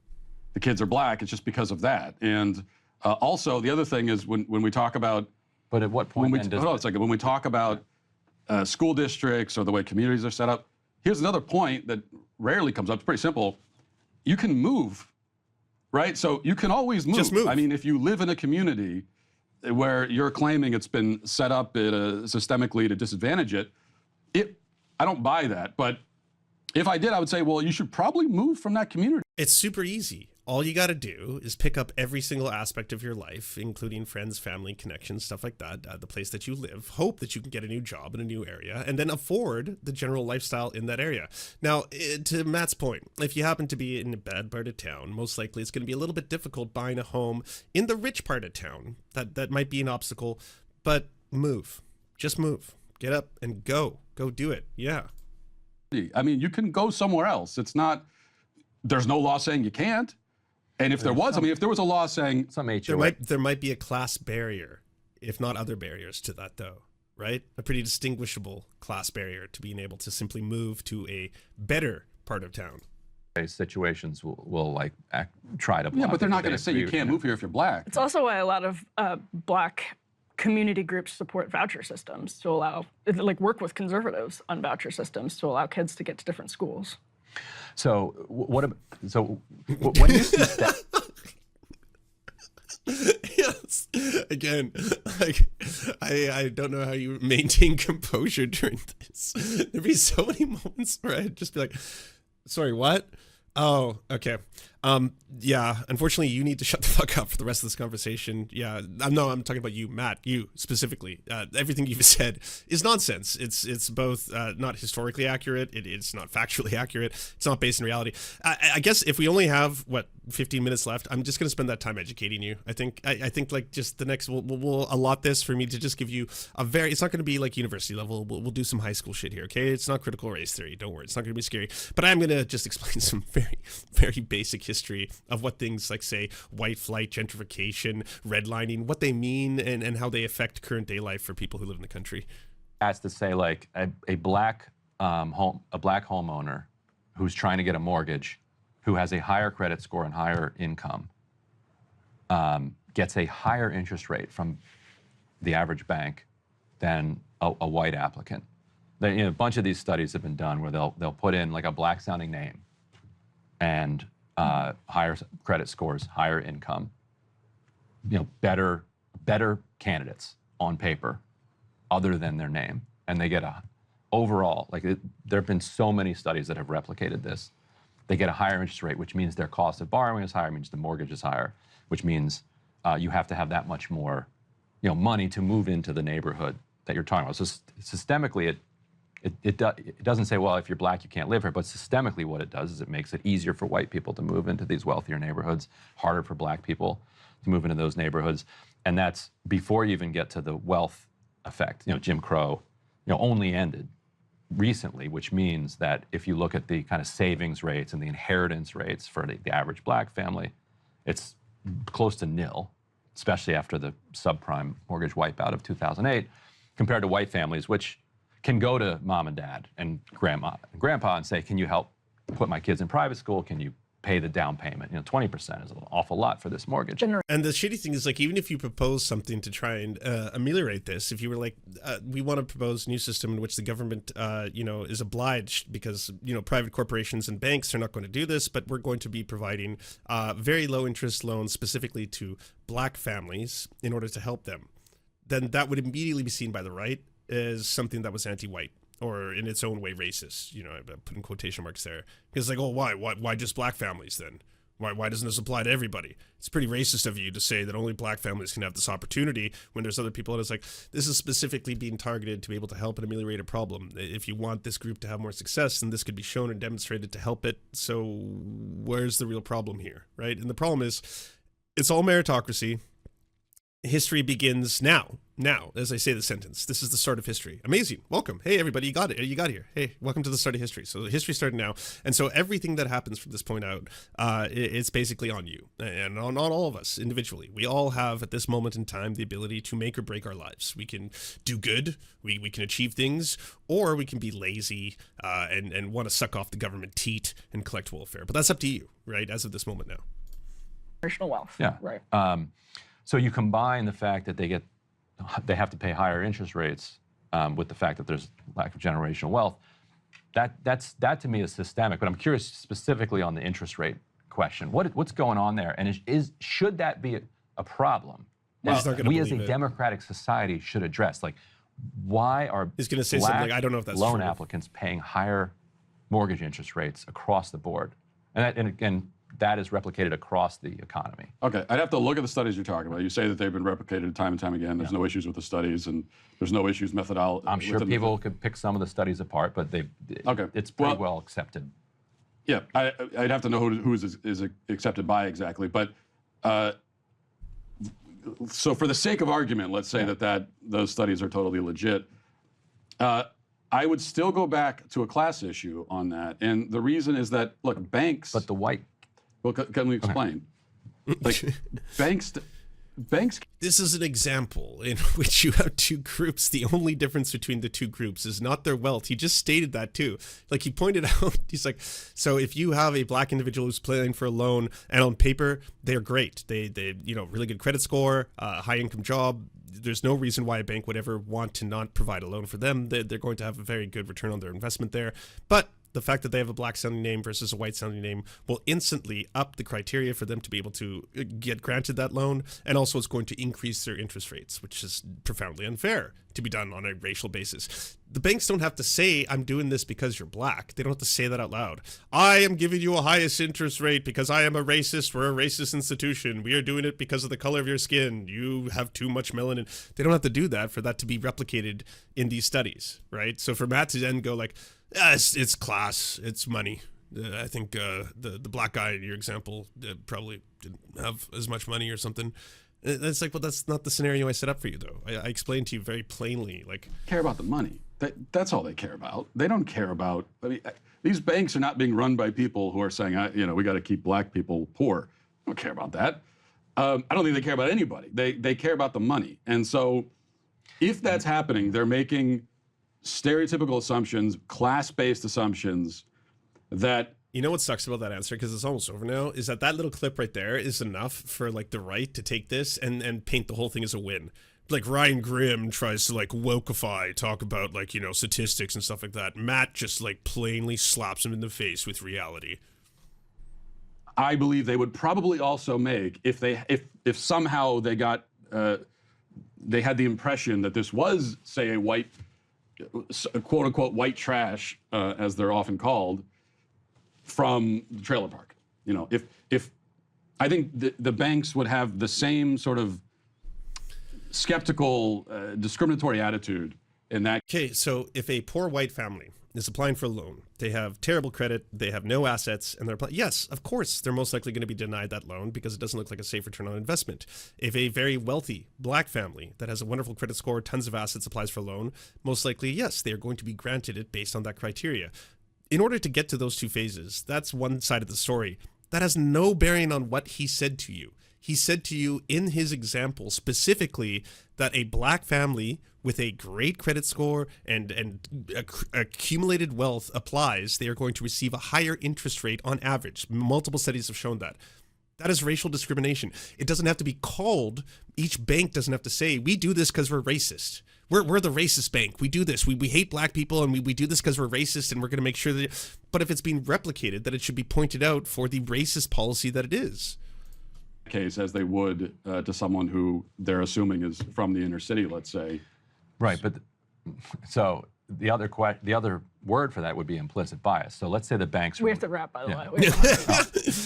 S3: The kids are black, it's just because of that. And also, the other thing is when we talk about...
S4: But at what point
S3: hold on a second. When we talk about school districts or the way communities are set up, here's another point that rarely comes up. It's pretty simple. You can move, right? So you can always move.
S1: Just move.
S3: I mean, if you live in a community where you're claiming it's been set up systemically to disadvantage it, I don't buy that. But if I did, I would say, well, you should probably move from that community.
S1: It's super easy. All you got to do is pick up every single aspect of your life, including friends, family, connections, stuff like that, the place that you live, hope that you can get a new job in a new area, and then afford the general lifestyle in that area. Now, to Matt's point, if you happen to be in a bad part of town, most likely it's going to be a little bit difficult buying a home in the rich part of town. That might be an obstacle, but move. Just move. Get up and go. Go do it. Yeah.
S3: I mean, you can go somewhere else. It's not, there's no law saying you can't. And if there was, if there was a law saying...
S1: There might be a class barrier, if not other barriers to that, though, right? A pretty distinguishable class barrier to being able to simply move to a better part of town.
S4: Situations will like try to block.
S3: Yeah, but they're not going to
S4: it.
S3: say you can't move here if you're black.
S2: it's also why a lot of black community groups support voucher systems to allow, like work with conservatives on voucher systems to allow kids to get to different schools.
S4: So when you see that,
S1: Yes. Again, like I don't know how you maintain composure during this. There'd be so many moments where I'd just be like, sorry, what? Oh, okay. Yeah, unfortunately, you need to shut the fuck up for the rest of this conversation. Yeah, I'm talking about you, Matt, you specifically. Everything you've said is nonsense. It's both not historically accurate. It's not factually accurate. It's not based in reality. I guess if we only have, 15 minutes left, I'm just going to spend that time educating you. I think like just the next, we'll allot this for me to just give you it's not going to be like university level. We'll do some high school shit here, okay? It's not critical race theory. Don't worry. It's not going to be scary. But I'm going to just explain some very, very basic history of what things like, say, white flight, gentrification, redlining, what they mean and how they affect current day life for people who live in the country.
S4: That's to say, like a black homeowner who's trying to get a mortgage, who has a higher credit score and higher income, gets a higher interest rate from the average bank than a white applicant. A bunch of these studies have been done where they'll put in like a black sounding name and higher credit scores, higher income, better candidates on paper other than their name. And they get there have been so many studies that have replicated this. They get a higher interest rate, which means their cost of borrowing is higher, means the mortgage is higher, which means you have to have that much more, money to move into the neighborhood that you're talking about. So systemically, it doesn't say, well, if you're black, you can't live here, but systemically what it does is it makes it easier for white people to move into these wealthier neighborhoods, harder for black people to move into those neighborhoods. And that's before you even get to the wealth effect. Jim Crow, only ended recently, which means that if you look at the kind of savings rates and the inheritance rates for the average black family, it's close to nil, especially after the subprime mortgage wipeout of 2008, compared to white families, which can go to mom and dad and grandma and grandpa and say, can you help put my kids in private school? Can you pay the down payment? 20% is an awful lot for this mortgage.
S1: And the shitty thing is, like, even if you propose something to try and ameliorate this, if you were like, we want to propose a new system in which the government, is obliged because, private corporations and banks are not going to do this, but we're going to be providing very low interest loans specifically to black families in order to help them, then that would immediately be seen by the right as something that was anti-white or in its own way racist. I put in quotation marks there. Because like, oh, why just black families then? Why doesn't this apply to everybody? It's pretty racist of you to say that only black families can have this opportunity when there's other people. And it's like, this is specifically being targeted to be able to help and ameliorate a problem. If you want this group to have more success, then this could be shown and demonstrated to help it. So where's the real problem here, right? And the problem is, it's all meritocracy. History begins now. Now, as I say the sentence, this is the start of history. Amazing. Welcome. Hey, everybody, you got it. You got here. Hey, welcome to the start of history. So history started now. And so everything that happens from this point out, it's basically on you and on all of us individually. We all have at this moment in time the ability to make or break our lives. We can do good. We can achieve things, or we can be lazy and want to suck off the government teat and collect welfare. But that's up to you, right? As of this moment now.
S2: Generational wealth.
S4: Yeah.
S2: Right.
S4: So you combine the fact that they have to pay higher interest rates with the fact that there's lack of generational wealth. That to me is systemic. But I'm curious specifically on the interest rate question. What's going on there? And should that be a problem that we as a democratic society should address? Like, why are
S1: he's going to say something like, I don't know if that's
S4: loan
S1: true.
S4: Applicants paying higher mortgage interest rates across the board? And again, that is replicated across the economy.
S3: Okay, I'd have to look at the studies you're talking about. You say that they've been replicated time and time again. There's no issues with the studies, and there's no issues methodology.
S4: I'm sure people could pick some of the studies apart, but it's pretty well accepted.
S3: Yeah, I'd have to know who is accepted by exactly. But so for the sake of argument, let's say that those studies are totally legit. I would still go back to a class issue on that. And the reason is that, look, banks...
S4: But the white...
S3: Well, can we explain? Like, banks...
S1: This is an example in which you have two groups. The only difference between the two groups is not their wealth. He just stated that too. Like he pointed out, he's like, so if you have a black individual who's playing for a loan and on paper, they're great. They really good credit score, high income job. There's no reason why a bank would ever want to not provide a loan for them. They're going to have a very good return on their investment there. But the fact that they have a black sounding name versus a white sounding name will instantly up the criteria for them to be able to get granted that loan. And also it's going to increase their interest rates, which is profoundly unfair to be done on a racial basis. The banks don't have to say, I'm doing this because you're black. They don't have to say that out loud. I am giving you a highest interest rate because I am a racist. We're a racist institution. We are doing it because of the color of your skin. You have too much melanin. They don't have to do that for that to be replicated in these studies, right? So for Matt to then go like, it's class, it's money. I think the black guy in your example probably didn't have as much money or something. It's like, well, that's not the scenario I set up for you, though. I explained to you very plainly, like,
S3: Care about the money. That's all they care about. They don't care about. I mean, these banks are not being run by people who are saying, we got to keep black people poor. I don't care about that. I don't think they care about anybody. They care about the money. And so, if that's happening, they're making stereotypical assumptions, class-based assumptions that.
S1: You know what sucks about that answer, because it's almost over now, is that little clip right there is enough for like the right to take this and paint the whole thing as a win. Like Ryan Grimm tries to like wokeify, talk about like, statistics and stuff like that. Matt just like plainly slaps him in the face with reality.
S3: I believe they would probably also make if somehow they got they had the impression that this was, say, a white, quote unquote, white trash, as they're often called, from the trailer park. If I think the banks would have the same sort of skeptical, discriminatory attitude in that.
S1: Okay, so if a poor white family is applying for a loan, they have terrible credit, they have no assets, and they're applying, yes, of course, they're most likely going to be denied that loan because it doesn't look like a safe return on investment. If a very wealthy black family that has a wonderful credit score, tons of assets, applies for a loan, most likely, yes, they are going to be granted it based on that criteria. In order to get to those two phases, that's one side of the story. That has no bearing on what he said to you. He said to you in his example specifically that a black family with a great credit score and accumulated wealth applies, they are going to receive a higher interest rate on average. Multiple studies have shown that. That is racial discrimination. It doesn't have to be called. Each bank doesn't have to say, we do this because we're racist. We're the racist bank. We do this. We hate black people, and we do this because we're racist, and we're going to make sure that. But if it's being replicated, that it should be pointed out for the racist policy that it is.
S3: Case as they would to someone who they're assuming is from the inner city, let's say.
S4: Right, but so the other word for that would be implicit bias. So let's say the banks.
S2: We have to wrap, by the way.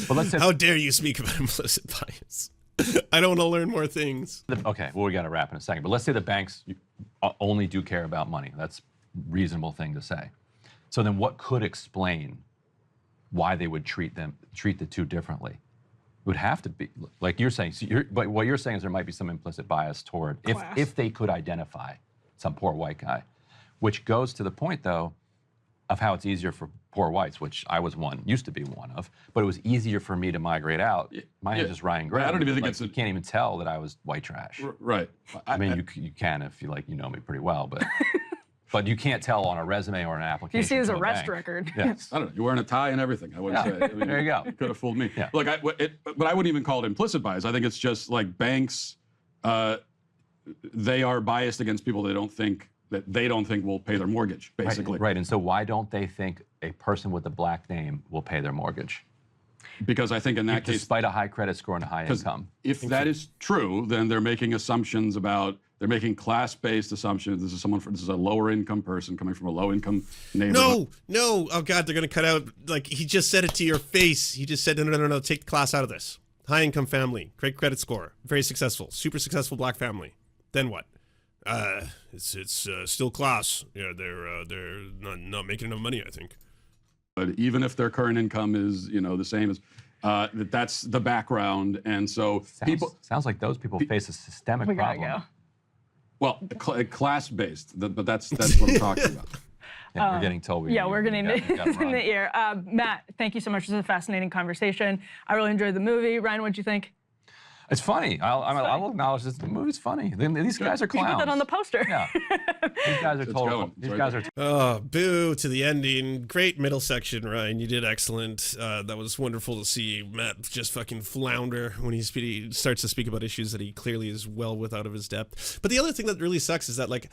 S4: But let's say.
S1: How dare you speak about implicit bias? I don't want to learn more things.
S4: Okay, well, we got to wrap in a second. But let's say the banks only do care about money. That's a reasonable thing to say. So then what could explain why they would treat the two differently? It would have to be, like you're saying, but what you're saying is there might be some implicit bias toward, if they could identify some poor white guy, which goes to the point, though, of how it's easier for poor whites, which I was used to be one of, but it was easier for me to migrate out. My name is Ryan Grimm.
S3: I don't even think
S4: you can't even tell that I was white trash.
S3: Right.
S4: I mean, you can if you know me pretty well, but but you can't tell on a resume or an application.
S2: You see his
S4: to a
S2: arrest
S4: bank.
S2: record.
S4: Yes.
S3: I don't know. You're wearing a tie and everything. I wouldn't say. I mean,
S4: there you go.
S3: Could have fooled me.
S4: Yeah.
S3: Look, but I wouldn't even call it implicit bias. I think it's just like banks. They are biased against people they don't think will pay their mortgage, basically.
S4: Right. And so why don't they think a person with a black name will pay their mortgage?
S3: Because I think in that case,
S4: despite a high credit score and a high income.
S3: If that is true, then they're making assumptions about. They're making class-based assumptions. This is a lower-income person coming from a low-income neighborhood.
S1: No. Oh, God, they're going to cut out. Like, he just said it to your face. He just said, no, take the class out of this. High-income family, great credit score, very successful, super successful black family. Then what? It's still class. Yeah, they're not making enough money, I think.
S3: But even if their current income is, the same as, that's the background. And so
S4: Sounds like those people face a systemic problem.
S2: We gotta go.
S3: Well, class-based, but that's what I'm talking about.
S4: Yeah, we're getting told.
S2: We're getting in the ear. Matt, thank you so much. This is a fascinating conversation. I really enjoyed the movie. Ryan, what'd you think?
S4: It's funny. I'll acknowledge this. The movie's funny. These guys are clowns.
S2: You put that on the poster.
S4: Yeah. These guys are total. These guys are.
S1: Oh, boo to the ending. Great middle section, Ryan. You did excellent. That was wonderful to see Matt just fucking flounder when he starts to speak about issues that he clearly is well without of his depth. But the other thing that really sucks is that, like,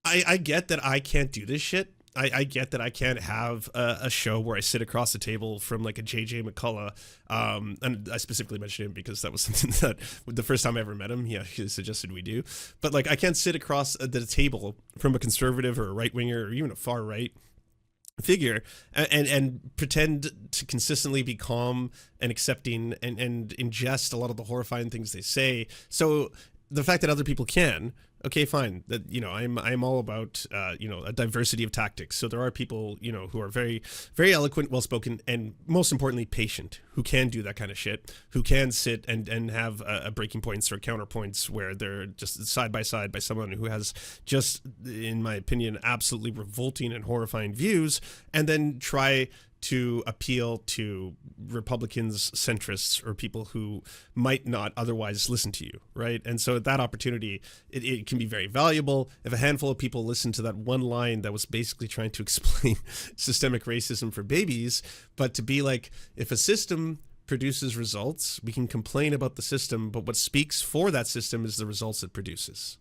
S1: I get that I can't do this shit. I get that I can't have a show where I sit across the table from like a JJ McCullough, and I specifically mentioned him because that was something that the first time I ever met him, he suggested we do. But like I can't sit across the table from a conservative or a right winger or even a far right figure and pretend to consistently be calm and accepting and ingest a lot of the horrifying things they say. So the fact that other people can, okay, fine. That, you know, I'm all about you know, a diversity of tactics. So there are people, you know, who are very, very eloquent, well spoken, and most importantly patient, who can do that kind of shit, who can sit and have a breaking points or counterpoints where they're just side by someone who has just, in my opinion, absolutely revolting and horrifying views, and then try to appeal to Republicans, centrists, or people who might not otherwise listen to you, right? And so that opportunity, it can be very valuable. If a handful of people listen to that one line that was basically trying to explain systemic racism for babies, but to be like, if a system produces results, we can complain about the system, but what speaks for that system is the results it produces.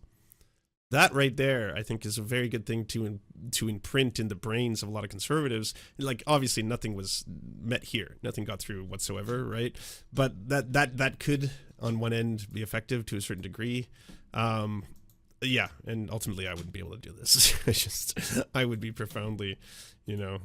S1: That right there, I think, is a very good thing to imprint in the brains of a lot of conservatives. Like, obviously, nothing was met here. Nothing got through whatsoever, right? But that could, on one end, be effective to a certain degree. Yeah, and ultimately, I wouldn't be able to do this. I would be profoundly, you know,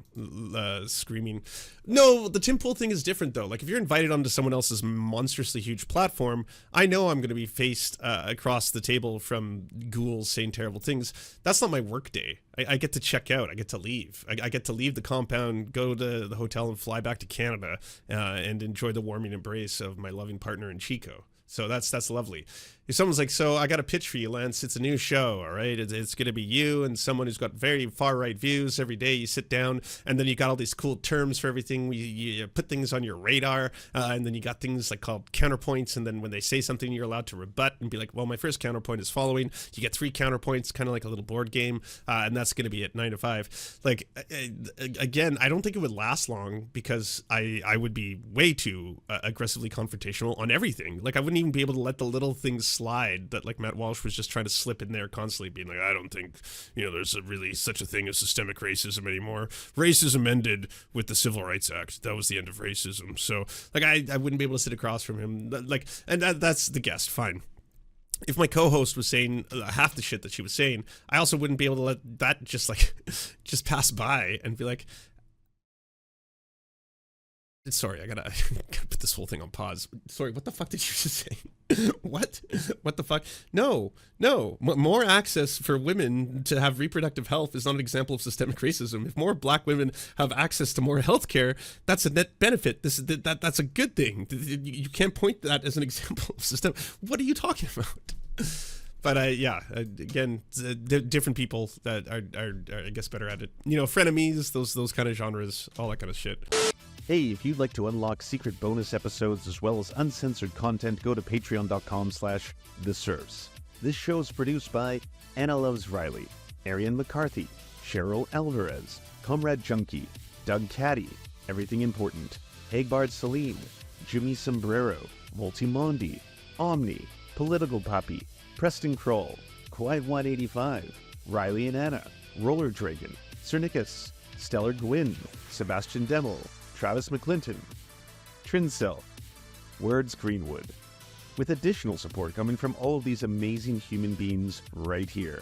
S1: screaming. No, the Tim Pool thing is different, though. Like, if you're invited onto someone else's monstrously huge platform, I know I'm going to be faced across the table from ghouls saying terrible things. That's not my work day. I get to check out. I get to leave. I get to leave the compound, go to the hotel, and fly back to Canada and enjoy the warming embrace of my loving partner in Chico. So that's lovely. If someone's like, so I got a pitch for you, Lance. It's a new show, all right? It's going to be you and someone who's got very far-right views. Every day you sit down, and then you got all these cool terms for everything. You put things on your radar, and then you got things like called counterpoints, and then when they say something, you're allowed to rebut and be like, well, my first counterpoint is following. You get 3 counterpoints, kind of like a little board game, and that's going to be at 9 to 5. Like, again, I don't think it would last long because I would be way too aggressively confrontational on everything. Like, I wouldn't even be able to let the little things slide that like Matt Walsh was just trying to slip in there constantly, being like, I don't think, you know, there's really such a thing as systemic racism anymore. Racism ended with the Civil Rights Act. That was the end of racism. So like I wouldn't be able to sit across from him. Like, and that's the guest. Fine. If my co-host was saying half the shit that she was saying, I also wouldn't be able to let that just like just pass by and be like, sorry, I gotta put this whole thing on pause. Sorry, what the fuck did you just say? What the fuck? No. More access for women to have reproductive health is not an example of systemic racism. If more black women have access to more health care, that's a net benefit. That's a good thing. You can't point to that as an example of system. What are you talking about? But yeah, again, different people that are I guess better at it. You know, frenemies, those kind of genres, all that kind of shit.
S6: Hey, if you'd like to unlock secret bonus episodes as well as uncensored content, go to patreon.com/The Serfs. This show is produced by Anna Loves Riley, Arian McCarthy, Cheryl Alvarez, Comrade Junkie, Doug Caddy, Everything Important, Hagbard Celine, Jimmy Sombrero, Voltimondi, Omni, Political Poppy, Preston Kroll, Quiet185, Riley and Anna, Roller Dragon, Cernicus, Stellar Gwyn, Sebastian Demel, Travis McClinton, Trincel, Words Greenwood, with additional support coming from all of these amazing human beings right here.